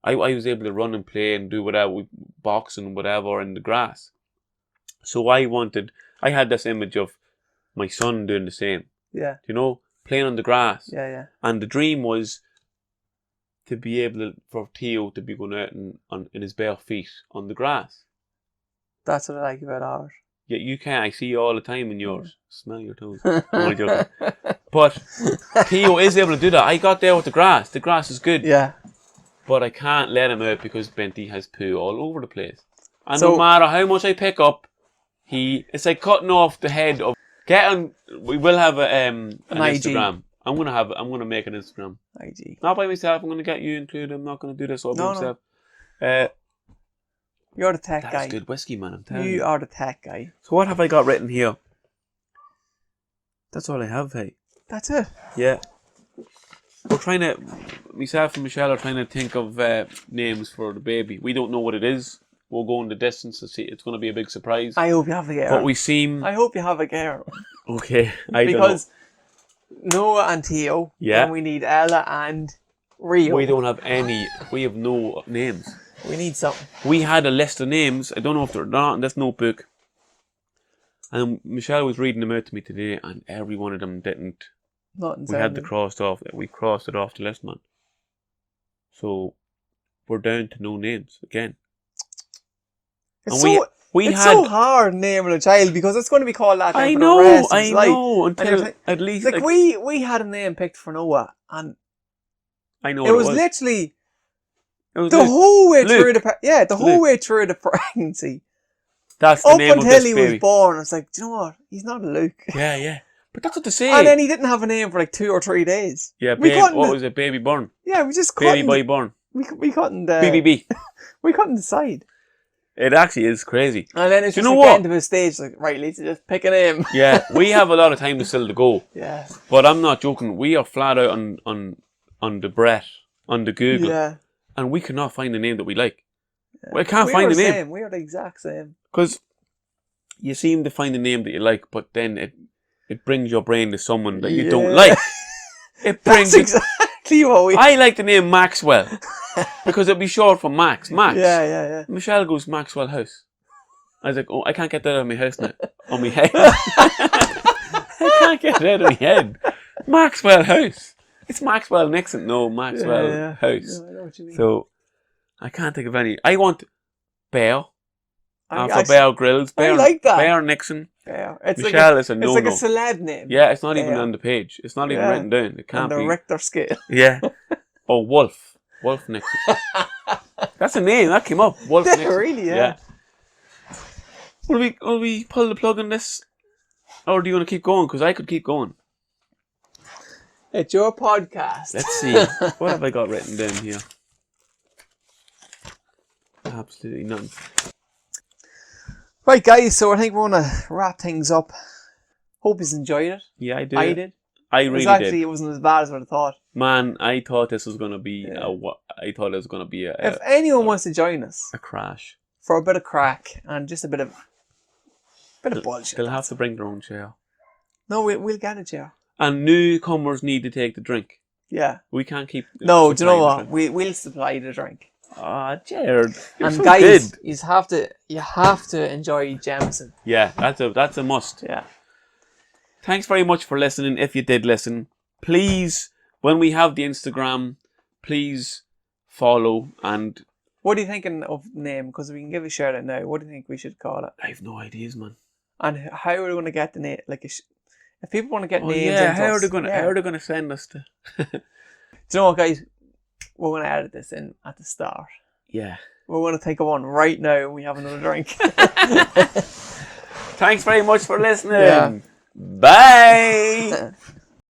[SPEAKER 1] I was able to run and play and do whatever, boxing, whatever in the grass. So I had this image of my son doing the same,
[SPEAKER 2] Yeah.
[SPEAKER 1] you know, playing on the grass.
[SPEAKER 2] Yeah, yeah.
[SPEAKER 1] And the dream was to be able for Theo to be going out in his bare feet on the grass.
[SPEAKER 2] That's what I like about ours.
[SPEAKER 1] Yeah, you can. I see you all the time in yours. Smell your toes. I'm only joking. But Theo is able to do that. I got there with the grass. The grass is good.
[SPEAKER 2] Yeah.
[SPEAKER 1] But I can't let him out because Benty has poo all over the place. And
[SPEAKER 2] So-
[SPEAKER 1] no matter how much I pick up, it's like cutting off the head of... We will have an
[SPEAKER 2] IG.
[SPEAKER 1] Instagram. I'm gonna make an Instagram.
[SPEAKER 2] IG.
[SPEAKER 1] Not by myself. I'm gonna get you included. I'm not gonna do this all by
[SPEAKER 2] No, no.
[SPEAKER 1] myself.
[SPEAKER 2] You're the tech
[SPEAKER 1] That's
[SPEAKER 2] guy.
[SPEAKER 1] good whiskey, man. I'm telling
[SPEAKER 2] You
[SPEAKER 1] you.
[SPEAKER 2] are the tech guy.
[SPEAKER 1] So what have I got written here? That's all I have, hey.
[SPEAKER 2] That's it.
[SPEAKER 1] Yeah. We're trying to... Myself and Michelle are trying to think of names for the baby. We don't know what it is. We'll go in the distance to see. It's going to be a big surprise.
[SPEAKER 2] I hope you have a girl.
[SPEAKER 1] But we seem...
[SPEAKER 2] I hope you have a girl.
[SPEAKER 1] Okay, I don't know.
[SPEAKER 2] Because Noah and Theo.
[SPEAKER 1] Yeah.
[SPEAKER 2] And we need Ella and Rio.
[SPEAKER 1] We don't have any... We have no names.
[SPEAKER 2] We need something.
[SPEAKER 1] We had a list of names. I don't know if they're not in this notebook. And Michelle was reading them out to me today, and every one of them didn't.
[SPEAKER 2] Nothing.
[SPEAKER 1] We had to crossed off. We crossed it off the list, man. So we're down to no names again.
[SPEAKER 2] It's
[SPEAKER 1] And
[SPEAKER 2] so,
[SPEAKER 1] we
[SPEAKER 2] it's
[SPEAKER 1] had.
[SPEAKER 2] so hard naming a child because it's going to be called that.
[SPEAKER 1] I
[SPEAKER 2] then for
[SPEAKER 1] know.
[SPEAKER 2] the rest of
[SPEAKER 1] I
[SPEAKER 2] his life.
[SPEAKER 1] know.
[SPEAKER 2] And
[SPEAKER 1] Until
[SPEAKER 2] it's
[SPEAKER 1] at least
[SPEAKER 2] like we had a name picked for Noah, and
[SPEAKER 1] I know
[SPEAKER 2] it
[SPEAKER 1] what
[SPEAKER 2] was literally
[SPEAKER 1] It was
[SPEAKER 2] the
[SPEAKER 1] Luke.
[SPEAKER 2] whole way through
[SPEAKER 1] Luke.
[SPEAKER 2] the whole
[SPEAKER 1] Luke.
[SPEAKER 2] way through the pregnancy.
[SPEAKER 1] That's the
[SPEAKER 2] Up
[SPEAKER 1] name of
[SPEAKER 2] until
[SPEAKER 1] this
[SPEAKER 2] he
[SPEAKER 1] baby.
[SPEAKER 2] was born, it's like, do you know what? He's not a Luke.
[SPEAKER 1] Yeah, yeah. But that's what they say.
[SPEAKER 2] And then he didn't have a name for like 2 or 3 days.
[SPEAKER 1] Yeah,
[SPEAKER 2] we
[SPEAKER 1] babe,
[SPEAKER 2] couldn't.
[SPEAKER 1] what was it? Baby born.
[SPEAKER 2] Yeah, we just
[SPEAKER 1] Baby
[SPEAKER 2] couldn't.
[SPEAKER 1] boy born.
[SPEAKER 2] We couldn't.
[SPEAKER 1] BBB.
[SPEAKER 2] We couldn't decide.
[SPEAKER 1] It actually is crazy.
[SPEAKER 2] And then it's
[SPEAKER 1] Do you
[SPEAKER 2] just
[SPEAKER 1] know
[SPEAKER 2] like
[SPEAKER 1] what?
[SPEAKER 2] getting to a stage like, right, let's just pick a name.
[SPEAKER 1] Yeah, we have a lot of time to still to go.
[SPEAKER 2] Yeah.
[SPEAKER 1] But I'm not joking. We are flat out on the Brett, on the Google,
[SPEAKER 2] Yeah.
[SPEAKER 1] and we cannot find the name that we like.
[SPEAKER 2] Yeah.
[SPEAKER 1] We can't
[SPEAKER 2] We
[SPEAKER 1] find
[SPEAKER 2] were
[SPEAKER 1] the name
[SPEAKER 2] same. We are the exact same.
[SPEAKER 1] because you seem to find the name that you like, but then it brings your brain to someone that you don't
[SPEAKER 2] Yeah.
[SPEAKER 1] like. It brings.
[SPEAKER 2] That's exactly what we.
[SPEAKER 1] I like the name Maxwell because it'd be short for Max. Max.
[SPEAKER 2] Yeah.
[SPEAKER 1] Michelle goes Maxwell House. I was like, oh, I can't get that out of my house now. On my head. I can't get it out of my head. Maxwell House. It's Maxwell Nixon. No, Maxwell
[SPEAKER 2] Yeah.
[SPEAKER 1] House.
[SPEAKER 2] Yeah, I know what you mean.
[SPEAKER 1] So, I can't think of any. I want Bear.
[SPEAKER 2] I
[SPEAKER 1] For Bear Grylls.
[SPEAKER 2] I
[SPEAKER 1] Bear,
[SPEAKER 2] like that.
[SPEAKER 1] Bear Nixon.
[SPEAKER 2] Yeah. It's
[SPEAKER 1] Michelle is a
[SPEAKER 2] it's
[SPEAKER 1] no-no.
[SPEAKER 2] like a celeb name.
[SPEAKER 1] Yeah, it's not even
[SPEAKER 2] Bear.
[SPEAKER 1] on the page. It's not even
[SPEAKER 2] Yeah.
[SPEAKER 1] written down. It
[SPEAKER 2] On
[SPEAKER 1] can't
[SPEAKER 2] the
[SPEAKER 1] be.
[SPEAKER 2] Richter scale.
[SPEAKER 1] Yeah. Or Wolf. Wolf Nixon. That's a name. That came up. Wolf
[SPEAKER 2] Yeah,
[SPEAKER 1] Nixon.
[SPEAKER 2] really, yeah.
[SPEAKER 1] Will we pull the plug on this? Or do you want to keep going? Because I could keep going.
[SPEAKER 2] It's your podcast.
[SPEAKER 1] Let's see. What have I got written down here? Absolutely none.
[SPEAKER 2] Right, guys, so I think we're going to wrap things up. Hope you enjoyed it.
[SPEAKER 1] Yeah, I did.
[SPEAKER 2] I did.
[SPEAKER 1] I really did.
[SPEAKER 2] It wasn't as bad as what I thought.
[SPEAKER 1] Man, I thought this was going to be
[SPEAKER 2] If anyone wants to join us
[SPEAKER 1] a crash.
[SPEAKER 2] for a bit of crack and just a bit of bullshit.
[SPEAKER 1] They'll have to bring their own chair.
[SPEAKER 2] No, we'll get a chair.
[SPEAKER 1] And newcomers need to take the drink.
[SPEAKER 2] Yeah.
[SPEAKER 1] We can't keep...
[SPEAKER 2] No, do you know
[SPEAKER 1] supplying
[SPEAKER 2] what? We'll supply the drink.
[SPEAKER 1] Ah, Gerard. You're
[SPEAKER 2] And
[SPEAKER 1] so
[SPEAKER 2] guys,
[SPEAKER 1] good.
[SPEAKER 2] you have to enjoy Jameson.
[SPEAKER 1] Yeah, that's a must.
[SPEAKER 2] Yeah.
[SPEAKER 1] Thanks very much for listening. If you did listen, please, when we have the Instagram, please follow. And
[SPEAKER 2] What are you thinking of name? Because we can give a shout out now. What do you think we should call it?
[SPEAKER 1] I have no ideas, man.
[SPEAKER 2] And how are we going to get the name? Like, if people want to get names,
[SPEAKER 1] yeah,
[SPEAKER 2] into
[SPEAKER 1] how are
[SPEAKER 2] us,
[SPEAKER 1] they gonna
[SPEAKER 2] yeah.
[SPEAKER 1] how are they gonna send us to?
[SPEAKER 2] Do you know what, guys? We're going to edit this in at the start.
[SPEAKER 1] Yeah.
[SPEAKER 2] We're going to take a one right now and we have another drink.
[SPEAKER 1] Thanks very much for listening.
[SPEAKER 2] Yeah.
[SPEAKER 1] Bye.